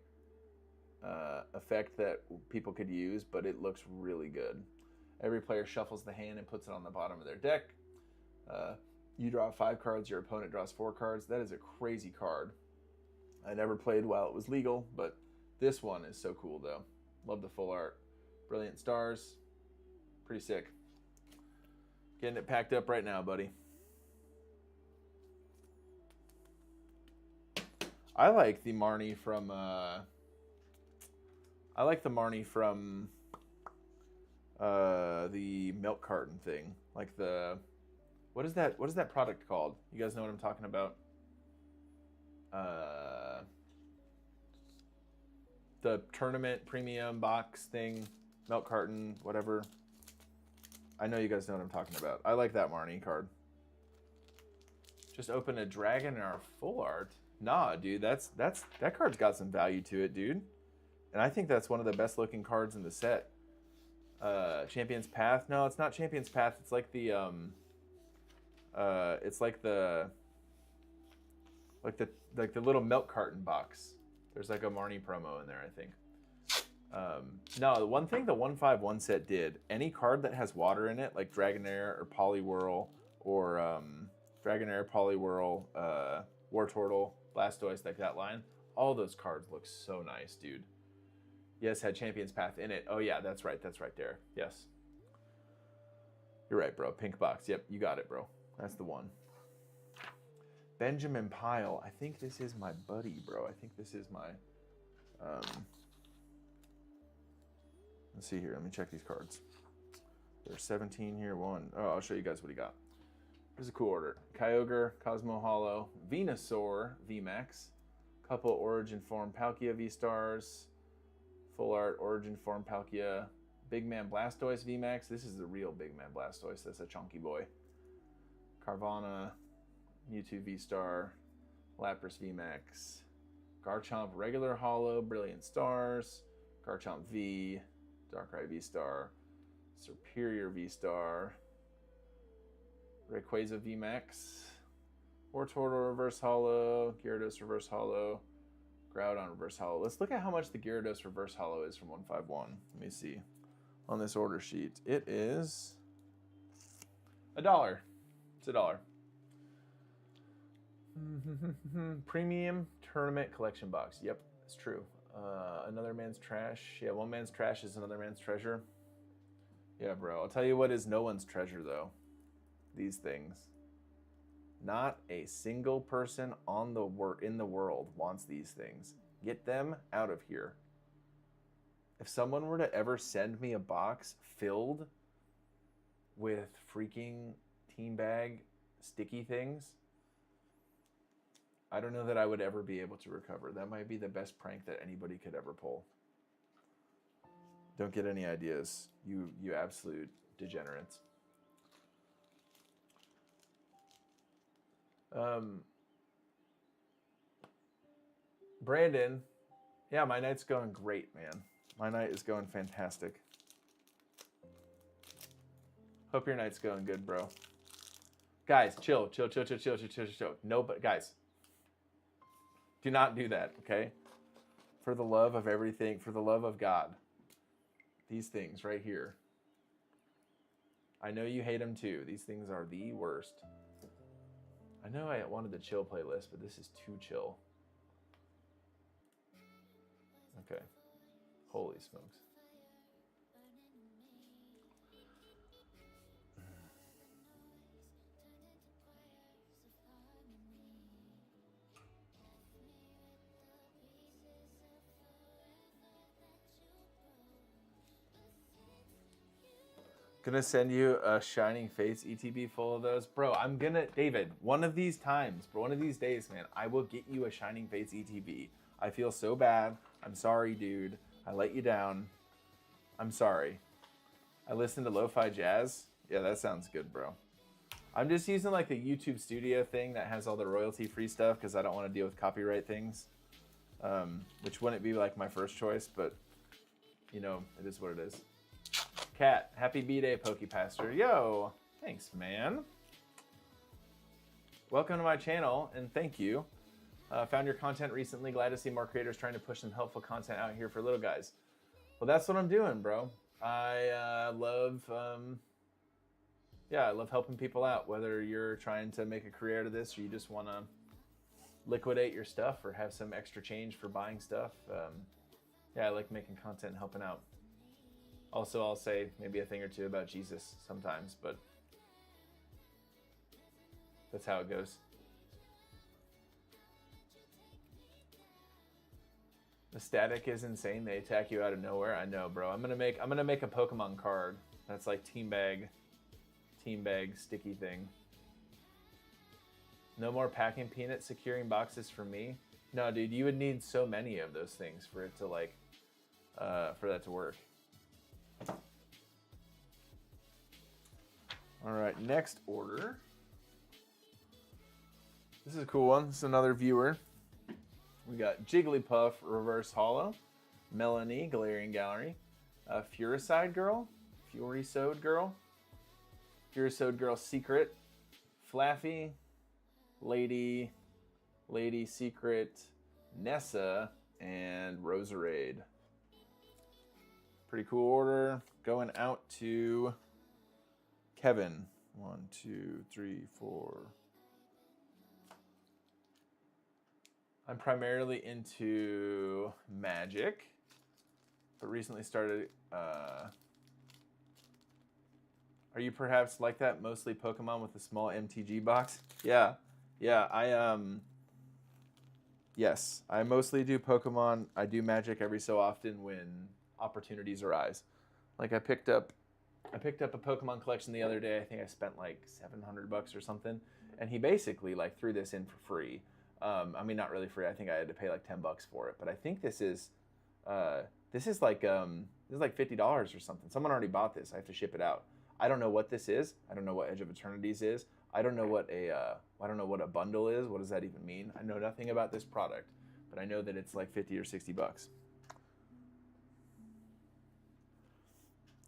effect that people could use, but it looks really good. Every player shuffles the hand and puts it on the bottom of their deck. You draw 5 cards, your opponent draws 4 cards. That is a crazy card. I never played while it was legal, but this one is so cool though. Love the full art. Brilliant Stars. Pretty sick. Getting it packed up right now, buddy. I like the Marnie from the milk carton thing. Like the what is that product called? You guys know what I'm talking about? The tournament premium box thing, milk carton, whatever. I know you guys know what I'm talking about. I like that Marnie card. Just open a dragon in our full art. Nah, dude, that card's got some value to it, dude. And I think that's one of the best looking cards in the set. Champion's Path. No, it's not Champion's Path. It's like the the little milk carton box. There's like a Marnie promo in there, I think. No, the one thing the 151 set did, any card that has water in it, like Dragonair or Poliwhirl or Dragonair, Poliwhirl, War Turtle, Blastoise, like that line, all those cards look so nice, dude. Yes, had Champion's Path in it. Oh yeah, that's right, Derek. Yes. You're right, bro. Pink box. Yep, you got it, bro. That's the one. Benjamin Pyle. I think this is my buddy, bro. I think this is my... let's see here. Let me check these cards. There's 17 here. One. Oh, I'll show you guys what he got. Here's a cool order. Kyogre, Cosmo Hollow, Venusaur, VMAX, couple Origin Form Palkia V-Stars, full art Origin Form Palkia, Big Man Blastoise VMAX. This is the real Big Man Blastoise. That's a chunky boy. Carvana, Mewtwo V-Star, Lapras VMAX, Garchomp regular Hollow, Brilliant Stars, Garchomp V, Darkrai V-Star, Superior V-Star, Rayquaza VMAX, Wartortle Reverse Hollow, Gyarados Reverse Hollow, Groudon Reverse Hollow. Let's look at how much the Gyarados Reverse Hollow is from 151. Let me see. On this order sheet, it is $1. It's $1. Premium tournament collection box. Yep, it's true. Another man's trash. Yeah, one man's trash is another man's treasure. Yeah, bro. I'll tell you what is no one's treasure, though. These things. Not a single person in the world wants these things. Get them out of here. If someone were to ever send me a box filled with freaking team bag sticky things, I don't know that I would ever be able to recover. That might be the best prank that anybody could ever pull. Don't get any ideas, you absolute degenerates. Brandon, yeah, my night's going great, man. My night is going fantastic. Hope your night's going good, bro. Guys, chill. No, but guys, do not do that, okay? For the love of everything, for the love of God. These things right here. I know you hate them too. These things are the worst. I know I wanted the chill playlist, but this is too chill. Okay. Holy smokes. Gonna send you a Shining Fates ETB full of those. Bro, I'm gonna, David, one of these times, one of these days, man, I will get you a Shining Fates ETB. I feel so bad. I'm sorry, dude. I let you down. I'm sorry. I listened to lo-fi jazz. Yeah, that sounds good, bro. I'm just using like the YouTube Studio thing that has all the royalty-free stuff because I don't want to deal with copyright things, which wouldn't be like my first choice, but you know, it is what it is. Cat, happy B-Day, PokePaster. Yo, thanks, man. Welcome to my channel, and thank you. Found your content recently. Glad to see more creators trying to push some helpful content out here for little guys. Well, that's what I'm doing, bro. I love helping people out, whether you're trying to make a career out of this or you just want to, liquidate your stuff or have some extra change for buying stuff. Yeah, I like making content and helping out. Also, I'll say maybe a thing or two about Jesus sometimes, but that's how it goes. The static is insane. They attack you out of nowhere. I know, bro. I'm gonna make a Pokemon card that's like team bag sticky thing. No more packing peanuts securing boxes for me. No, dude, you would need so many of those things for it to like for that to work. All right, next order. This is a cool one. This is another viewer. We got Jigglypuff Reverse Hollow, Melanie Galarian Gallery, Furicide Girl, Furisode Girl, Furisode Girl Secret, Flaffy, Lady Secret, Nessa, and Roserade. Pretty cool order. Going out to Kevin. 1, 2, 3, 4. I'm primarily into Magic, but recently started. Are you perhaps like that? Mostly Pokemon with a small MTG box? Yeah. Yes, I mostly do Pokemon. I do Magic every so often when opportunities arise. Like I picked up a Pokemon collection the other day. I think I spent like $700 or something, and he basically like threw this in for free. I mean, not really free. I think I had to pay like $10 for it, but I think this is like $50 or something. Someone already bought this. I have to ship it out. I don't know what this is. I don't know what Edge of Eternities is. I don't know what a bundle is. What does that even mean? I know nothing about this product, but I know that it's like $50 or $60.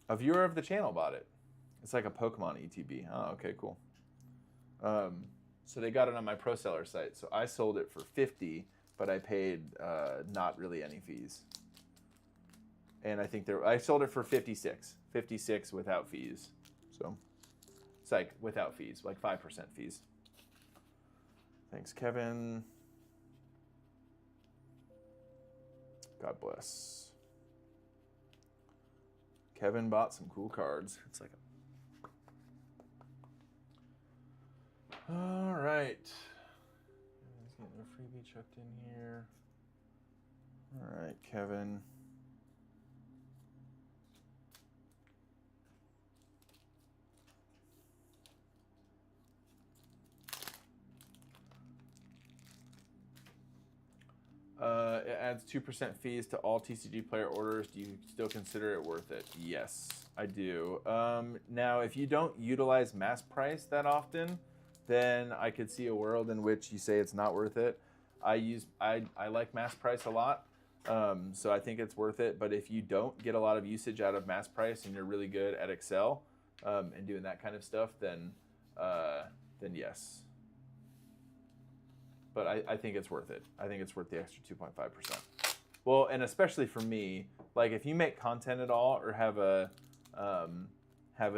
A viewer of the channel bought it. It's like a Pokemon ETB. Oh, okay, cool. So they got it on my pro seller site. So I sold it for $50, but I paid not really any fees. And I think I sold it for $56 without fees. So it's like without fees, like 5% fees. Thanks, Kevin. God bless. Kevin bought some cool cards. It's like all right. He's getting a freebie chucked in here. All right, Kevin. It adds 2% fees to all TCG player orders. Do you still consider it worth it? Yes, I do. Now, if you don't utilize mass price that often, then I could see a world in which you say it's not worth it. I like mass price a lot, so I think it's worth it. But if you don't get a lot of usage out of mass price and you're really good at Excel and doing that kind of stuff, then yes. But I think it's worth it. I think it's worth the extra 2.5%. Well, and especially for me, like if you make content at all or have a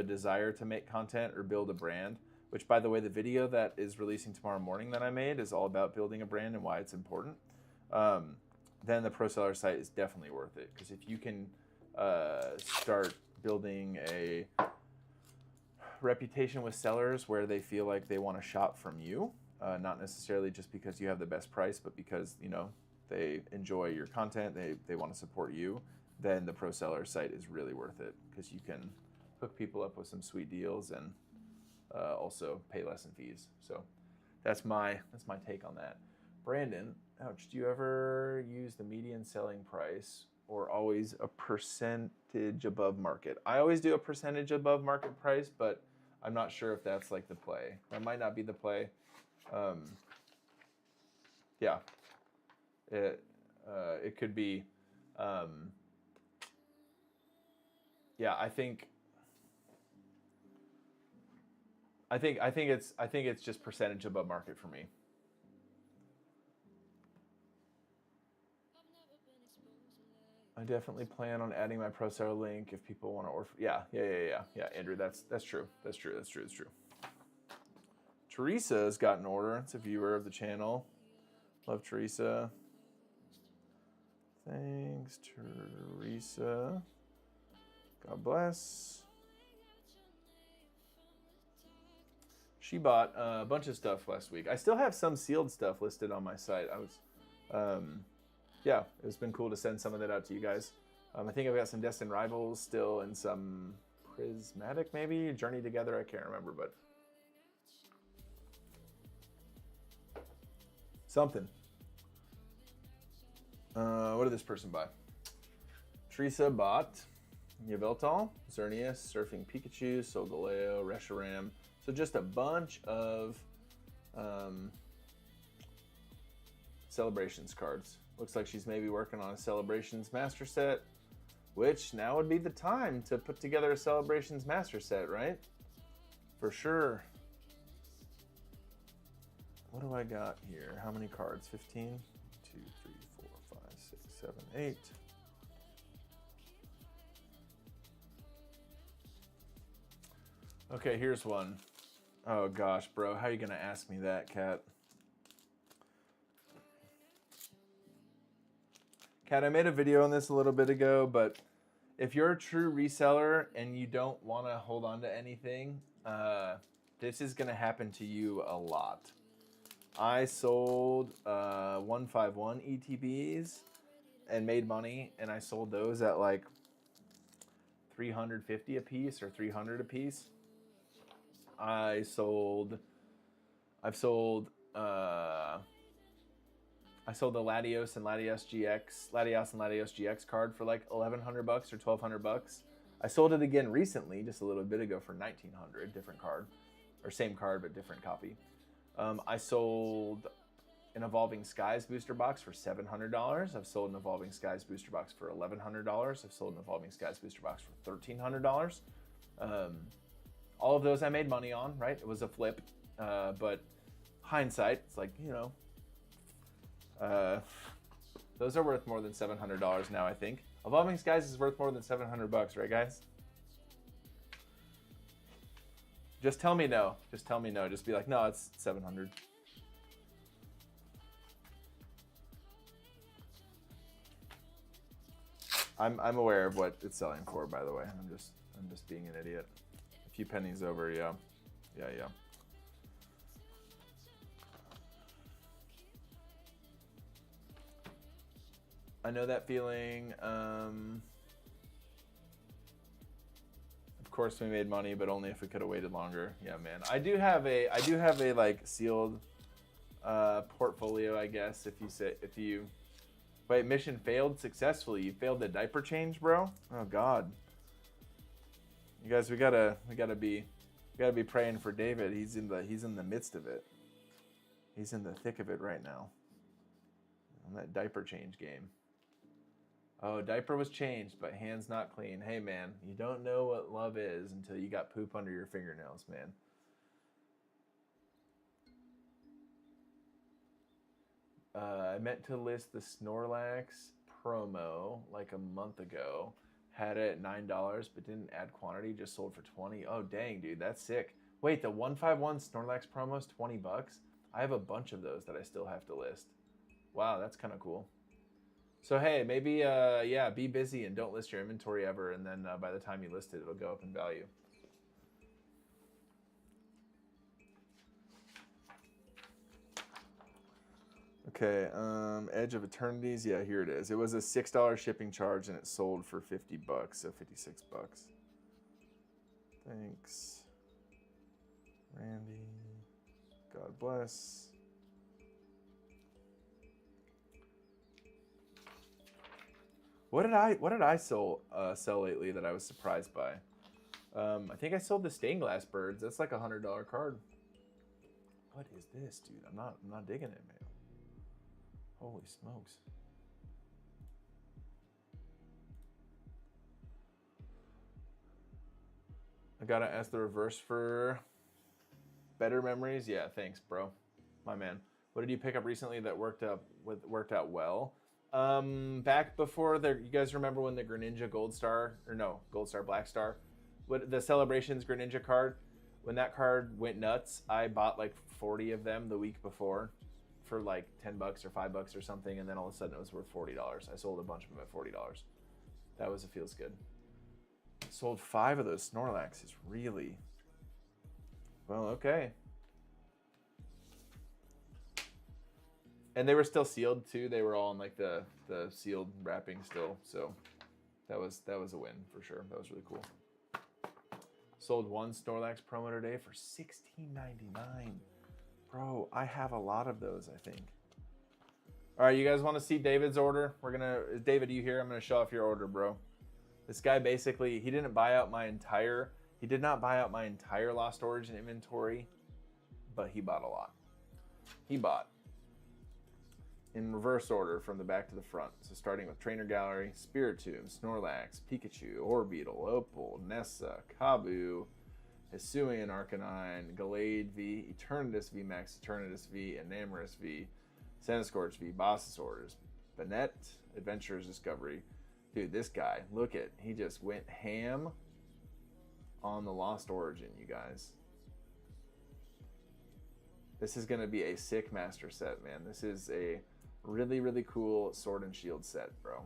desire to make content or build a brand, which by the way, the video that is releasing tomorrow morning that I made is all about building a brand and why it's important, then the Pro Seller site is definitely worth it. Because if you can start building a reputation with sellers where they feel like they want to shop from you, not necessarily just because you have the best price, but because they enjoy your content, they want to support you, then the Pro Seller site is really worth it because you can hook people up with some sweet deals and also pay less in fees. So that's my take on that. Brandon, ouch, do you ever use the median selling price or always a percentage above market? I always do a percentage above market price, but I'm not sure if that's like the play. That might not be the play. Yeah, it could be. Yeah, I think it's just percentage above market for me. I definitely plan on adding my Pro Seller link if people want to order. Yeah, Andrew, that's true. That's true. Teresa's got an order. It's a viewer of the channel. Love Teresa. Thanks, Teresa. God bless. She bought a bunch of stuff last week. I still have some sealed stuff listed on my site. Yeah, it's been cool to send some of that out to you guys. I think I've got some Destined Rivals still and some Prismatic maybe? Journey Together, I can't remember, but something. What did this person buy? Teresa bought Yveltal, Xerneas, Surfing Pikachu, Solgaleo, Reshiram. So just a bunch of Celebrations cards. Looks like she's maybe working on a Celebrations Master Set, which now would be the time to put together a Celebrations Master Set, right? For sure. What do I got here? How many cards? 15? 2, 3, 4, 5, 6, 7, 8. Okay, here's one. Oh gosh, bro, how are you gonna ask me that, Kat? Kat, I made a video on this a little bit ago, but if you're a true reseller and you don't want to hold on to anything, this is gonna happen to you a lot. I sold 151 ETBs and made money, and I sold those at like 350 a piece or 300 a piece. I've sold the Latios and Latios GX card for like $1,100 or $1,200. I sold it again recently, just a little bit ago, for $1,900, different card, or same card but different copy. I sold an Evolving Skies booster box for $700. I've sold an Evolving Skies booster box for $1,100. I've sold an Evolving Skies booster box for $1,300. All of those I made money on, right? It was a flip, but hindsight, it's like, you know, those are worth more than $700 now, I think. Evolving Skies is worth more than $700, right, guys? Just tell me no. Just tell me no. Just be like, no, it's 700. I'm aware of what it's selling for, by the way. I'm just being an idiot. A few pennies over, yeah. Yeah. I know that feeling. Of course, we made money, but only if we could have waited longer. Yeah, man. I do have a like sealed portfolio, I guess. If you wait, mission failed successfully. You failed the diaper change, bro. Oh God. You guys, we gotta be praying for David. He's in the midst of it. He's in the thick of it right now. On that diaper change game. Oh, diaper was changed, but hands not clean. Hey, man, you don't know what love is until you got poop under your fingernails, man. I meant to list the Snorlax promo like a month ago. Had it at $9, but didn't add quantity. Just sold for $20. Oh, dang, dude, that's sick. Wait, the 151 Snorlax promo is $20? I have a bunch of those that I still have to list. Wow, that's kind of cool. So hey, maybe yeah, be busy and don't list your inventory ever, and then by the time you list it, it'll go up in value. Okay, Edge of Eternities, yeah, here it is. It was a $6 shipping charge and it sold for $50, so $56. Thanks, Randy. God bless. What did I sell lately that I was surprised by? I think I sold the Stained Glass Birds. That's like a $100 card. What is this, dude? I'm not digging it, man. Holy smokes. I gotta ask the reverse for better memories. Yeah, thanks, bro. My man. What did you pick up recently that worked out well? Back before you guys remember when the Greninja Gold Star Black Star, what the Celebrations Greninja card, when that card went nuts, I bought like 40 of them the week before for like 10 bucks or $5 or something, and then all of a sudden it was worth $40. I sold a bunch of them at $40. That was, it feels good. Sold 5 of those Snorlaxes, really? Well, okay. And they were still sealed too. They were all in like the sealed wrapping still. So that was a win for sure. That was really cool. Sold 1 Snorlax promo today for $16.99. Bro, I have a lot of those, I think. All right, you guys want to see David's order? David, you here? I'm gonna show off your order, bro. This guy basically, he did not buy out my entire Lost Origin inventory, but he bought a lot. He bought in reverse order from the back to the front. So starting with Trainer Gallery, Spiritomb, Snorlax, Pikachu, Orbeetle, Opal, Nessa, Kabu, Hisuian Arcanine, Gallade V, Eternatus V Max, Eternatus V, Enamorus V, Centiskorch V, Bossasaurus, Banette, Adventurer's Discovery. Dude, this guy, look at, he just went ham on the Lost Origin, you guys. This is going to be a sick master set, man. This is a really, really cool Sword and Shield set, bro.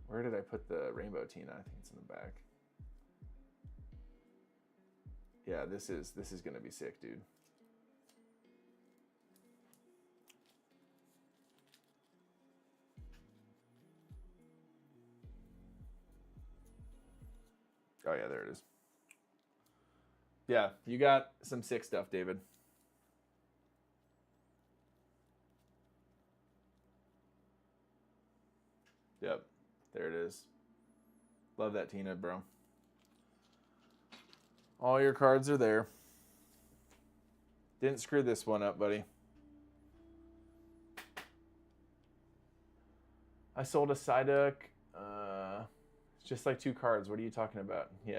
Where did I put the Rainbow Tina? I think it's in the back. Yeah, this is going to be sick, dude. Oh yeah, there it is. Yeah, you got some sick stuff, David. Yep, there it is. Love that, Tina, bro. All your cards are there. Didn't screw this one up, buddy. I sold a Psyduck. It's just like 2 cards. What are you talking about? Yeah.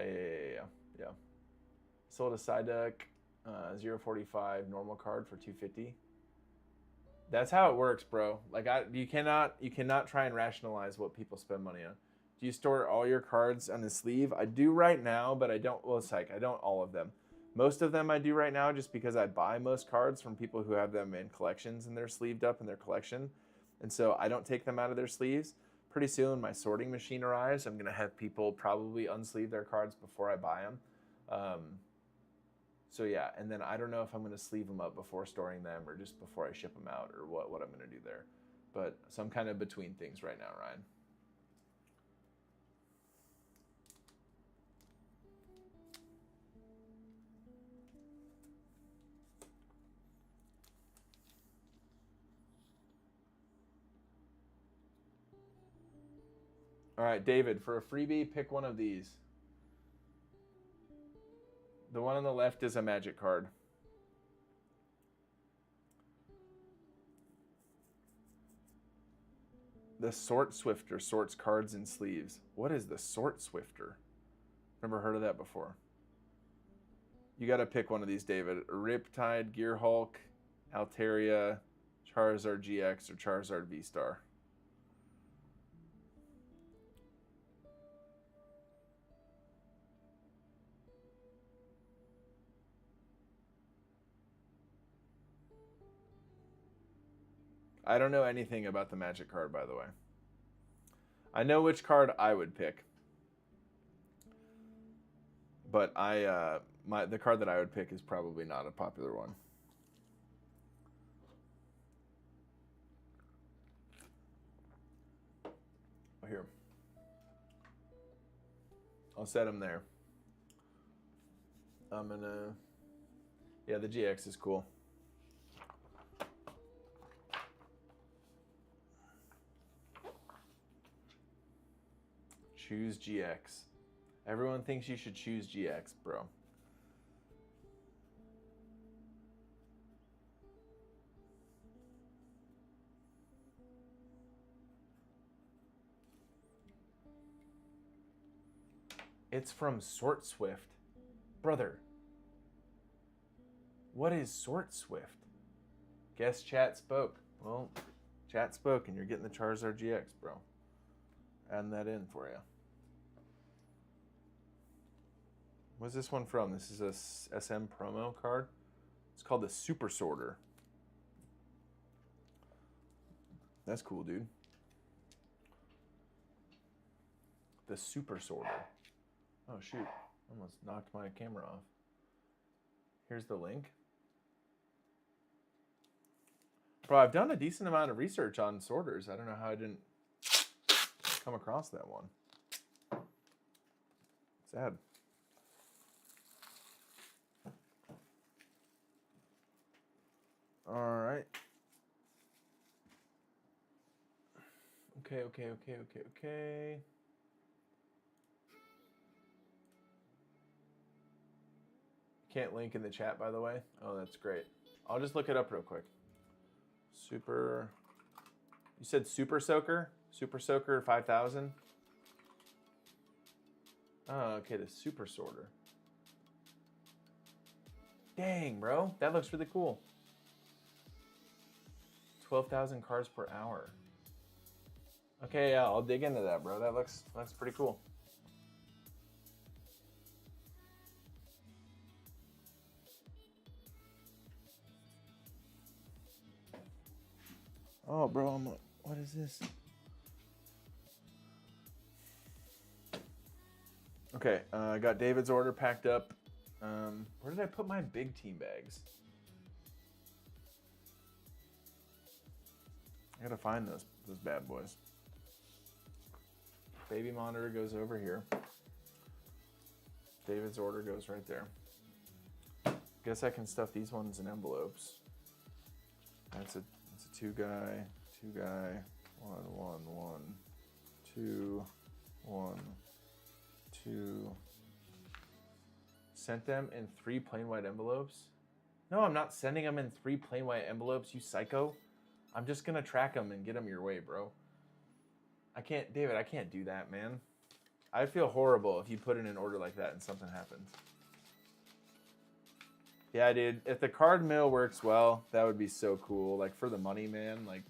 Sold a Psyduck 045 normal card for $250. That's how it works, bro. Like you cannot try and rationalize what people spend money on. Do you store all your cards on the sleeve? I do right now, but I don't. Well, it's like I don't all of them. Most of them I do right now just because I buy most cards from people who have them in collections and they're sleeved up in their collection, and so I don't take them out of their sleeves. Pretty soon, when my sorting machine arrives, I'm gonna have people probably unsleeve their cards before I buy them. So yeah, and then I don't know if I'm gonna sleeve them up before storing them or just before I ship them out or what I'm gonna do there. But so I'm kind of between things right now, Ryan. All right, David, for a freebie, pick one of these. The one on the left is a magic card. The Sort Swifter sorts cards in sleeves. What is the Sort Swifter? Never heard of that before. You got to pick one of these, David. Riptide, Gearhulk, Altaria, Charizard GX, or Charizard V-Star. I don't know anything about the magic card, by the way. I know which card I would pick. But the card that I would pick is probably not a popular one. Here. I'll set him there. I'm gonna... Yeah, the GX is cool. Choose GX. Everyone thinks you should choose GX, bro. It's from Sort Swift. Brother. What is Sort Swift? Guess chat spoke. Well, chat spoke and you're getting the Charizard GX, bro. Adding that in for you. What's this one from? This is a SM promo card. It's called the Super Sorter. That's cool, dude. The Super Sorter. Oh, shoot. Almost knocked my camera off. Here's the link. Bro, I've done a decent amount of research on sorters. I don't know how I didn't come across that one. Sad. All right. Okay. Can't link in the chat, by the way. Oh, that's great. I'll just look it up real quick. Super. You said Super Soaker? Super Soaker 5000? Oh, okay, the Super Sorter. Dang, bro. That looks really cool. 12,000 cards per hour. Okay, yeah, I'll dig into that, bro. That looks pretty cool. Oh, bro, I'm like, what is this? Okay, I got David's order packed up. Where did I put my big team bags? I gotta find those bad boys. Baby monitor goes over here. David's order goes right there. Guess I can stuff these ones in envelopes. That's a 2 guy, 1, 2, 1, 2. Sent them in 3 plain white envelopes. No, I'm not sending them in 3 plain white envelopes, you psycho. I'm just gonna track them and get them your way, bro. I can't, David, I can't do that, man. I'd feel horrible if you put in an order like that and something happens. Yeah, dude, if the card mill works well, that would be so cool. Like, for the money, man, like,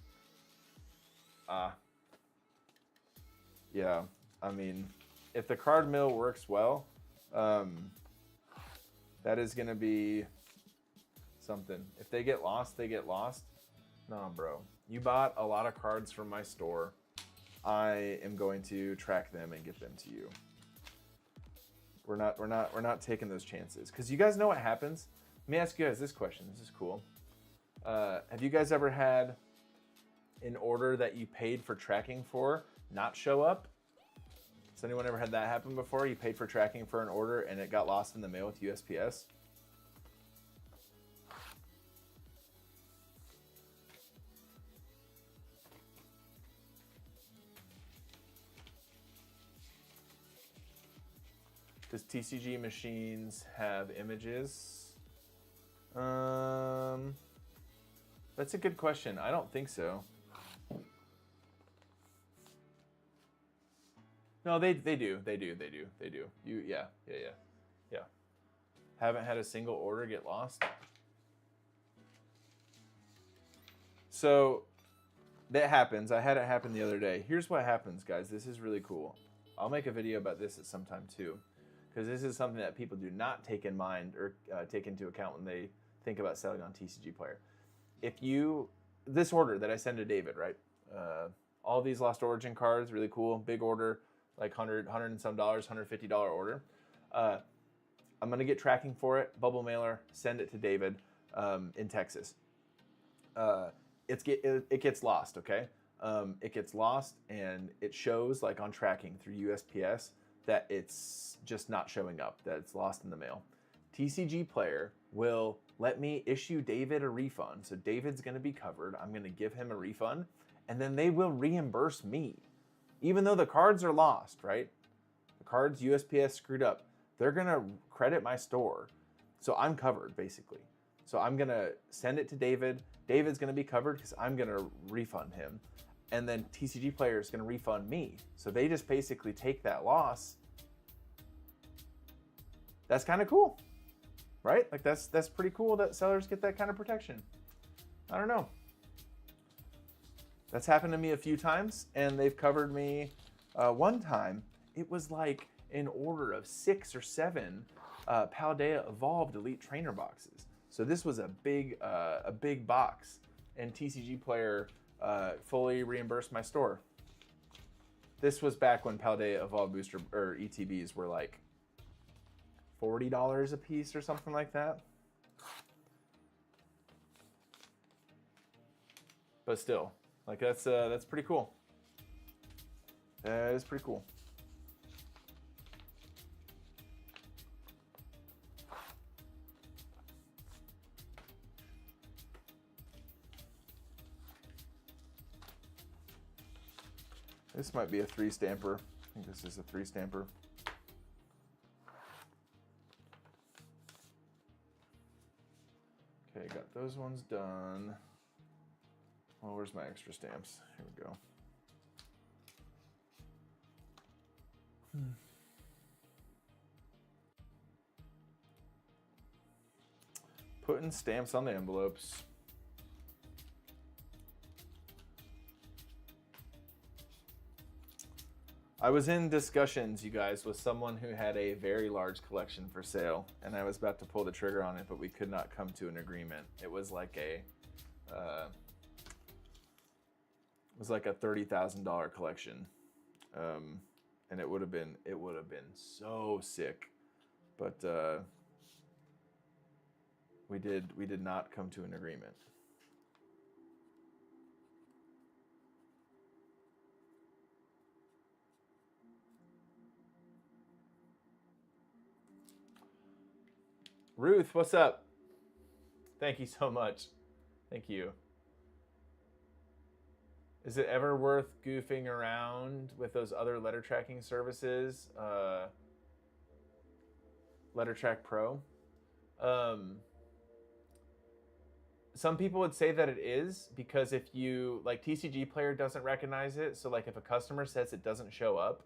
yeah, I mean, if the card mill works well, that is going to be something. If they get lost, they get lost. Nah, bro. You bought a lot of cards from my store. I am going to track them and get them to you. We're not taking those chances. Because you guys know what happens? Let me ask you guys this question. This is cool. Have you guys ever had an order that you paid for tracking for not show up? Has anyone ever had that happen before? You paid for tracking for an order and it got lost in the mail with USPS? Does TCG Machines have images? That's a good question. I don't think so. No, they do. Yeah. Haven't had a single order get lost. So that happens. I had it happen the other day. Here's what happens, guys. This is really cool. I'll make a video about this at some time too, because this is something that people do not take in mind or take into account when they think about selling on TCG Player. This order that I send to David, right? All these Lost Origin cards, really cool, big order, like $100 and some dollars, $150 order. I'm gonna get tracking for it, bubble mailer, send it to David in Texas. It gets lost, okay? It gets lost and it shows like on tracking through USPS that it's just not showing up, that it's lost in the mail. TCG Player will let me issue David a refund. So David's gonna be covered. I'm gonna give him a refund and then they will reimburse me. Even though the cards are lost, right? The cards USPS screwed up. They're gonna credit my store. So I'm covered basically. So I'm gonna send it to David. David's gonna be covered because I'm gonna refund him. And then TCG Player is gonna refund me. So they just basically take that loss. That's kind of cool, right? Like that's pretty cool that sellers get that kind of protection. I don't know. That's happened to me a few times and they've covered me. One time, it was like an order of 6 or 7 Paldea Evolved Elite Trainer boxes. So this was a big box, and TCG Player fully reimbursed my store. This was back when Paldea Evolved Booster or ETBs were like $40 a piece or something like that. But still, like that's pretty cool. That is pretty cool. This might be a 3 stamper. I think this is a 3 stamper. Okay, got those ones done. Well, where's my extra stamps? Here we go. Putting stamps on the envelopes. I was in discussions, you guys, with someone who had a very large collection for sale, and I was about to pull the trigger on it, but we could not come to an agreement. It was like a $30,000 collection, and it would have been so sick, but we did not come to an agreement. Ruth, what's up? Thank you so much. Thank you. Is it ever worth goofing around with those other letter tracking services? LetterTrack Pro. Some people would say that it is, because if you, like, TCG Player doesn't recognize it. So like if a customer says it doesn't show up,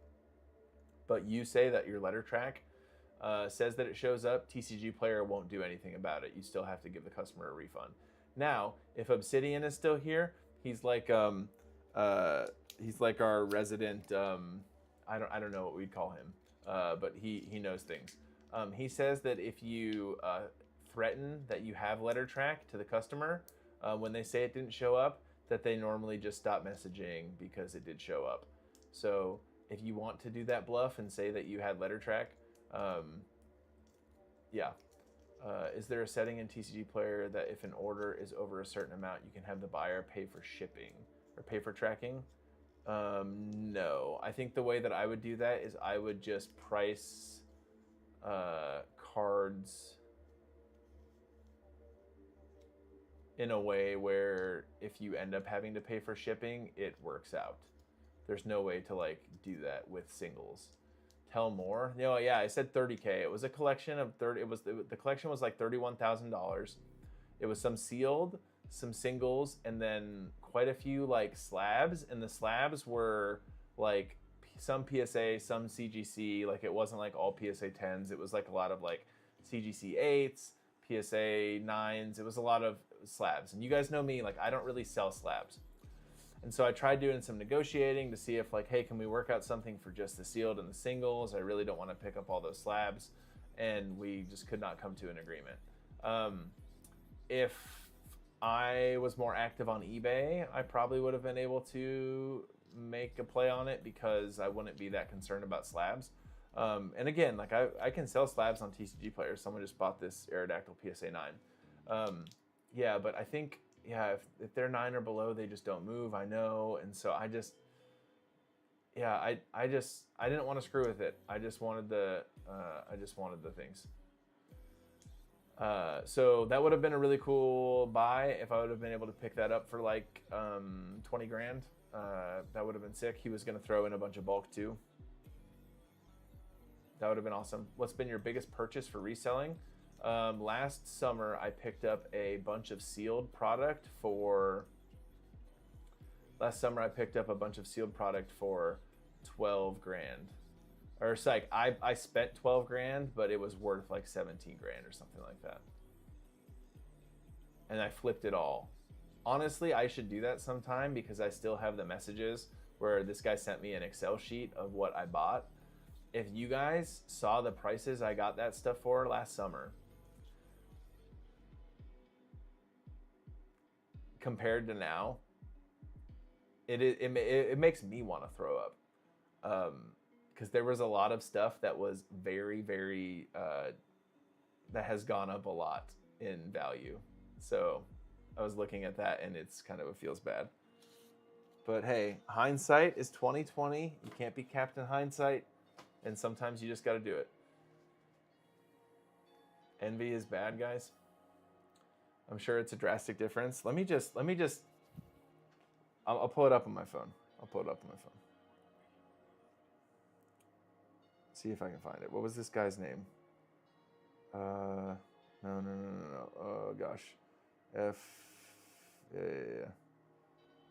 but you say that your LetterTrack says that it shows up, TCG Player won't do anything about it. You still have to give the customer a refund. Now, if Obsidian is still here, he's like our resident. I don't know what we'd call him, but he knows things. He says that if you threaten that you have LetterTrack to the customer when they say it didn't show up, that they normally just stop messaging because it did show up. So if you want to do that bluff and say that you had LetterTrack, yeah. Is there a setting in TCG Player that if an order is over a certain amount, you can have the buyer pay for shipping or pay for tracking? No. I think the way that I would do that is I would just price cards in a way where if you end up having to pay for shipping, it works out. There's no way to like do that with singles. Tell more. No, yeah, I said 30K. It was a collection of 30. It was the collection was like $31,000. It was some sealed, some singles, and then quite a few like slabs. And the slabs were like some PSA, some CGC. Like it wasn't like all PSA 10s. It was like a lot of like CGC 8s, PSA 9s. It was a lot of slabs. And you guys know me, like I don't really sell slabs. And so I tried doing some negotiating to see if like, hey, can we work out something for just the sealed and the singles? I really don't want to pick up all those slabs. And we just could not come to an agreement. If I was more active on eBay, I probably would have been able to make a play on it because I wouldn't be that concerned about slabs. And again, like I can sell slabs on TCG Player. Someone just bought this Aerodactyl PSA 9. Yeah, but I think, yeah, if they're 9 or below, they just don't move. I know, and so I didn't want to screw with it. I just wanted the things. So that would have been a really cool buy if I would have been able to pick that up for like 20 grand. That would have been sick. He was going to throw in a bunch of bulk too. That would have been awesome. What's been your biggest purchase for reselling? Last summer, I picked up a bunch of sealed product for 12 grand. Or psych, I spent 12 grand, but it was worth like 17 grand or something like that. And I flipped it all. Honestly, I should do that sometime because I still have the messages where this guy sent me an Excel sheet of what I bought. If you guys saw the prices I got that stuff for last summer, compared to now, it makes me want to throw up. Because there was a lot of stuff that was very, very, that has gone up a lot in value. So I was looking at that and it's kind of, it feels bad. But hey, hindsight is 2020. You can't be Captain Hindsight. And sometimes you just got to do it. Envy is bad, guys. I'm sure it's a drastic difference. Let me just, I'll pull it up on my phone. See if I can find it. What was this guy's name? No. Oh gosh. Yeah.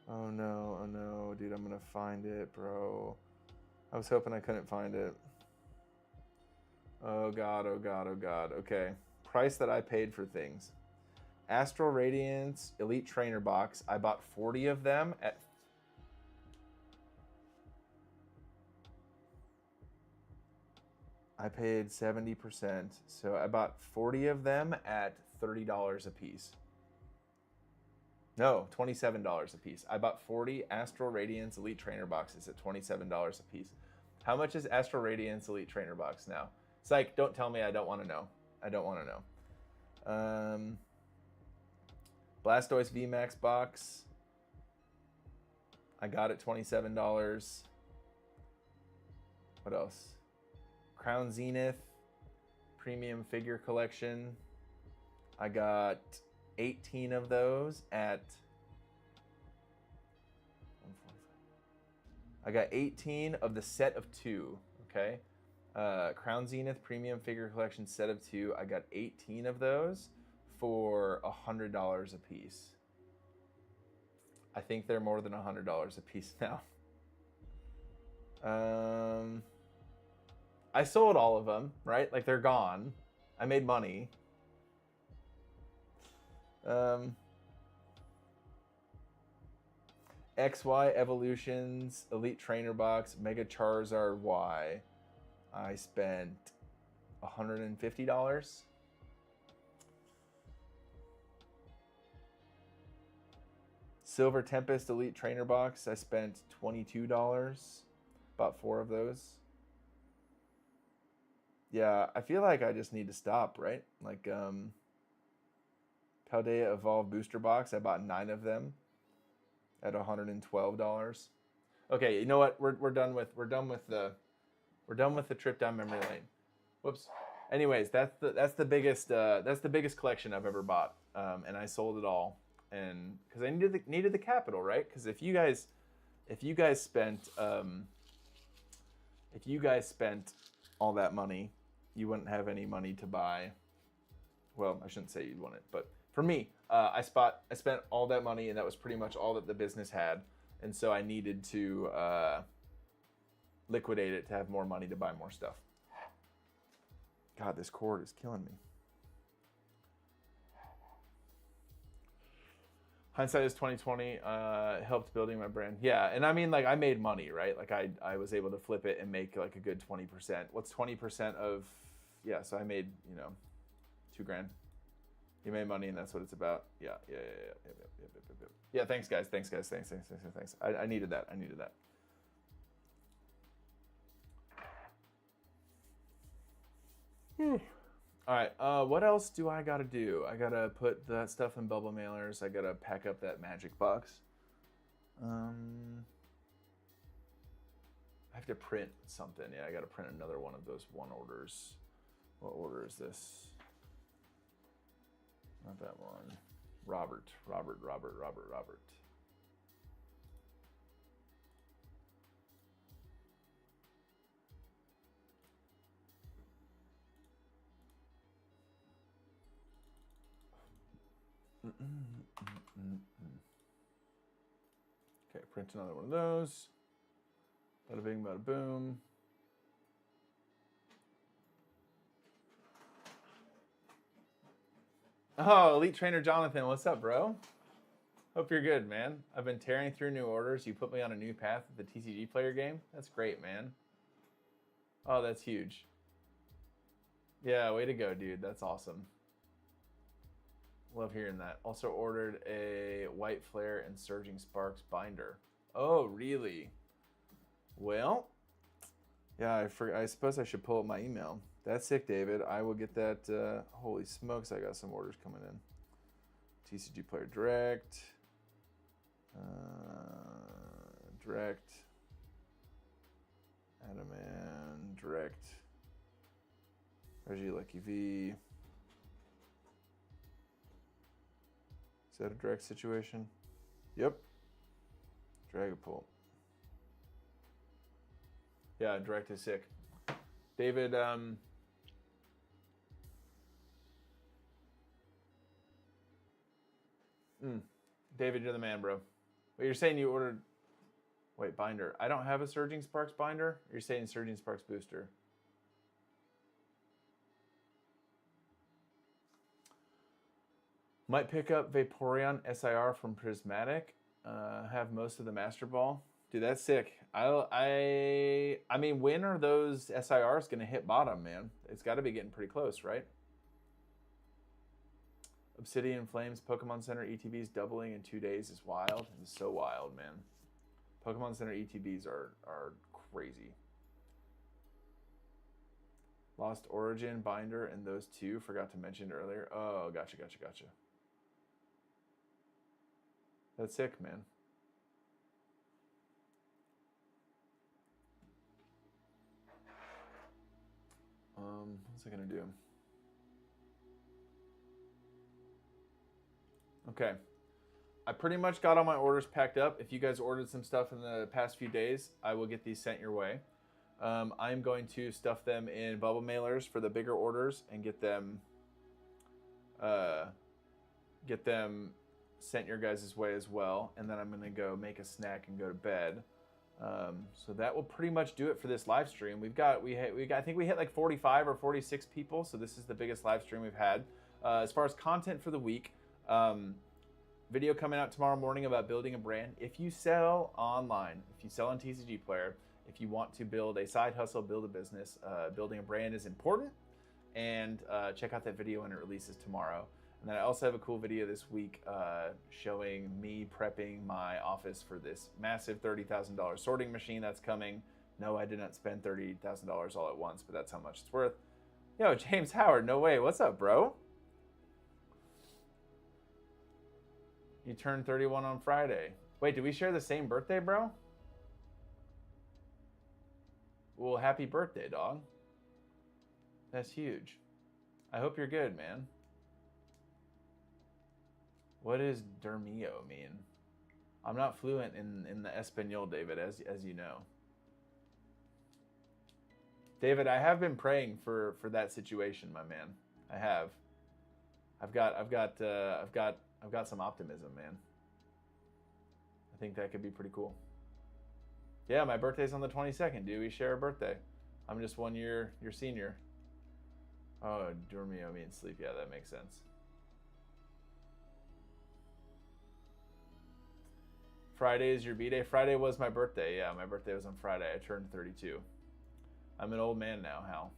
Oh no, dude, I'm gonna find it, bro. I was hoping I couldn't find it. Oh god. Okay. Price that I paid for things. Astral Radiance Elite Trainer Box. I bought 40 of them at... I paid 70%. So I bought 40 of them at $30 a piece. No, $27 a piece. I bought 40 Astral Radiance Elite Trainer boxes at $27 a piece. How much is Astral Radiance Elite Trainer box now? Psych, don't tell me. I don't want to know. Blastoise VMAX box. I got it $27. What else? Crown Zenith Premium Figure Collection. I got 18 of those at... I got 18 of the set of 2, okay? Crown Zenith Premium Figure Collection set of 2. I got 18 of those for $100 a piece. I think they're more than $100 a piece now. I sold all of them, right? Like, they're gone. I made money. XY Evolutions Elite Trainer Box Mega Charizard Y. I spent $150. Silver Tempest Elite Trainer Box. I spent $22. Bought 4 of those. Yeah, I feel like I just need to stop, right? Like, Paldea Evolve Booster Box. I bought 9 of them at $112. Okay, you know what? We're done with the trip down memory lane. Whoops. Anyways, that's the biggest collection I've ever bought, and I sold it all, and because I needed the capital, right? Because if you guys spent all that money, you wouldn't have any money to buy. Well, I shouldn't say you'd want it, but for me, I spent all that money, and that was pretty much all that the business had, and so I needed to liquidate it to have more money to buy more stuff. God, this cord is killing me. Hindsight is 2020. Helped building my brand. Yeah, and I mean, like, I made money, right? Like, I was able to flip it and make like a good 20%. What's 20% of? Yeah, so I made, $2,000. You made money, and that's what it's about. Yeah. Yeah, thanks, guys. Thanks. I needed that. All right, what else do I gotta do? I gotta put that stuff in bubble mailers. I gotta pack up that magic box. I have to print something. Yeah, I gotta print another one of those one orders. What order is this? Not that one. Robert. Okay, print another one of those. Bada bing, bada boom. Oh, Elite Trainer Jonathan, what's up, bro? Hope you're good, man. I've been tearing through new orders. You put me on a new path with the TCG player game. That's great, man. Oh, that's huge. Yeah, way to go, dude. That's awesome. Love hearing that. Also ordered a White Flare and Surging Sparks binder. Oh, really? Well, yeah, I suppose I should pull up my email. That's sick, David. I will get that. Holy smokes, I got some orders coming in. TCG Player Direct. Direct. Adaman, Direct. Reggie Lucky V. Is that a direct situation? Yep. Dragapult. Yeah, direct is sick. David, David, you're the man, bro. Wait, you're saying you ordered... Wait, binder. I don't have a Surging Sparks binder? You're saying Surging Sparks booster. Might pick up Vaporeon SIR from Prismatic. Have most of the Master Ball. Dude, that's sick. I mean, when are those SIRs going to hit bottom, man? It's got to be getting pretty close, right? Obsidian Flames Pokemon Center ETBs doubling in 2 days is wild. It's so wild, man. Pokemon Center ETBs are crazy. Lost Origin, Binder, and those two. Forgot to mention earlier. Oh, gotcha. That's sick, man. What's it gonna do? Okay. I pretty much got all my orders packed up. If you guys ordered some stuff in the past few days, I will get these sent your way. I'm going to stuff them in bubble mailers for the bigger orders and get them sent your guys' way as well. And then I'm gonna go make a snack and go to bed. So that will pretty much do it for this live stream. I think we hit like 45 or 46 people. So this is the biggest live stream we've had. As far as content for the week, video coming out tomorrow morning about building a brand. If you sell online, if you sell on TCG Player, if you want to build a side hustle, build a business, building a brand is important. And check out that video when it releases tomorrow. And then I also have a cool video this week showing me prepping my office for this massive $30,000 sorting machine that's coming. No, I did not spend $30,000 all at once, but that's how much it's worth. Yo, James Howard, no way. What's up, bro? You turned 31 on Friday. Wait, did we share the same birthday, bro? Well, happy birthday, dog. That's huge. I hope you're good, man. What does Dermio mean? I'm not fluent in the Espanol, David, as you know. David, I have been praying for that situation, my man. I have. I've got some optimism, man. I think that could be pretty cool. Yeah, my birthday's on the 22nd, dude. We share a birthday. I'm just 1 year your senior. Oh, Dormio means sleep. Yeah, that makes sense. Friday is your B-Day. Friday was my birthday. Yeah, my birthday was on Friday. I turned 32. I'm an old man now, Hal.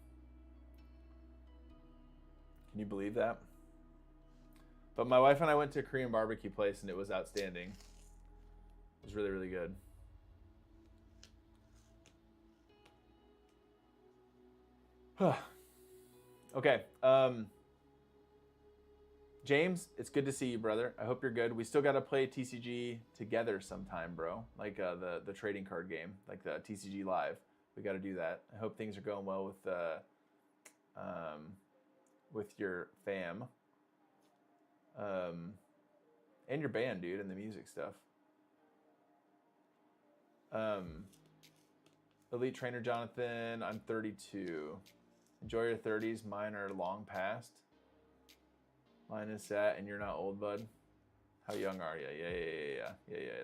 Can you believe that? But my wife and I went to a Korean barbecue place, and it was outstanding. It was really, really good. Okay. James, it's good to see you, brother. I hope you're good. We still got to play TCG together sometime, bro. Like the trading card game, like the TCG Live. We got to do that. I hope things are going well with your fam. And your band, dude, and the music stuff. Elite Trainer Jonathan, I'm 32. Enjoy your 30s. Mine are long past. Mine is set, and you're not old, bud. How young are you? Yeah.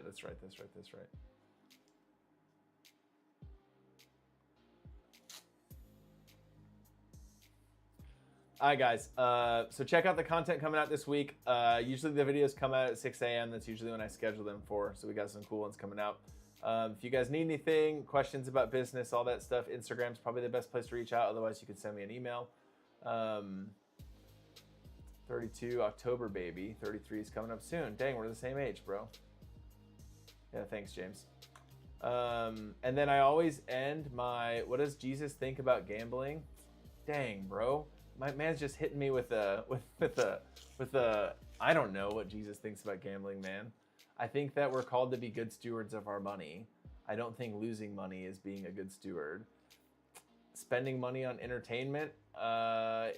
That's right. All right, guys. So check out the content coming out this week. Usually the videos come out at 6 a.m. That's usually when I schedule them for. So we got some cool ones coming out. If you guys need anything, questions about business, all that stuff, Instagram's probably the best place to reach out. Otherwise, you can send me an email. 32 October, baby. 33 is coming up soon. Dang, we're the same age, bro. Yeah, thanks, James. And then I always end my, what does Jesus think about gambling? Dang, bro. My man's just hitting me with a, I don't know what Jesus thinks about gambling, man. I think that we're called to be good stewards of our money. I don't think losing money is being a good steward. Spending money on entertainment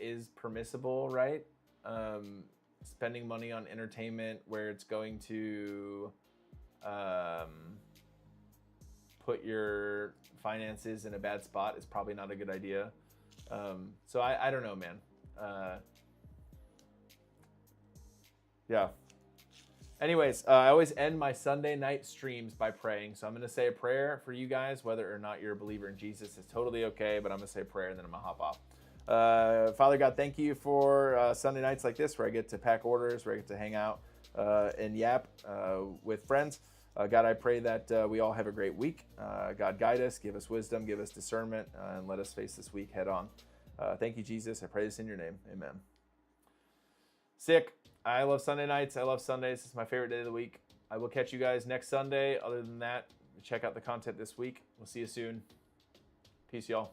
is permissible, right? Spending money on entertainment where it's going to put your finances in a bad spot is probably not a good idea. So I don't know, man. Yeah. Anyways, I always end my Sunday night streams by praying. So I'm going to say a prayer for you guys, whether or not you're a believer in Jesus. It's totally okay, but I'm going to say a prayer and then I'm going to hop off. Father God, thank you for Sunday nights like this where I get to pack orders, where I get to hang out and yap with friends. God, I pray that we all have a great week. God, guide us, give us wisdom, give us discernment, and let us face this week head on. Thank you, Jesus. I pray this in your name. Amen. Sick. I love Sunday nights. I love Sundays. It's my favorite day of the week. I will catch you guys next Sunday. Other than that, check out the content this week. We'll see you soon. Peace, y'all.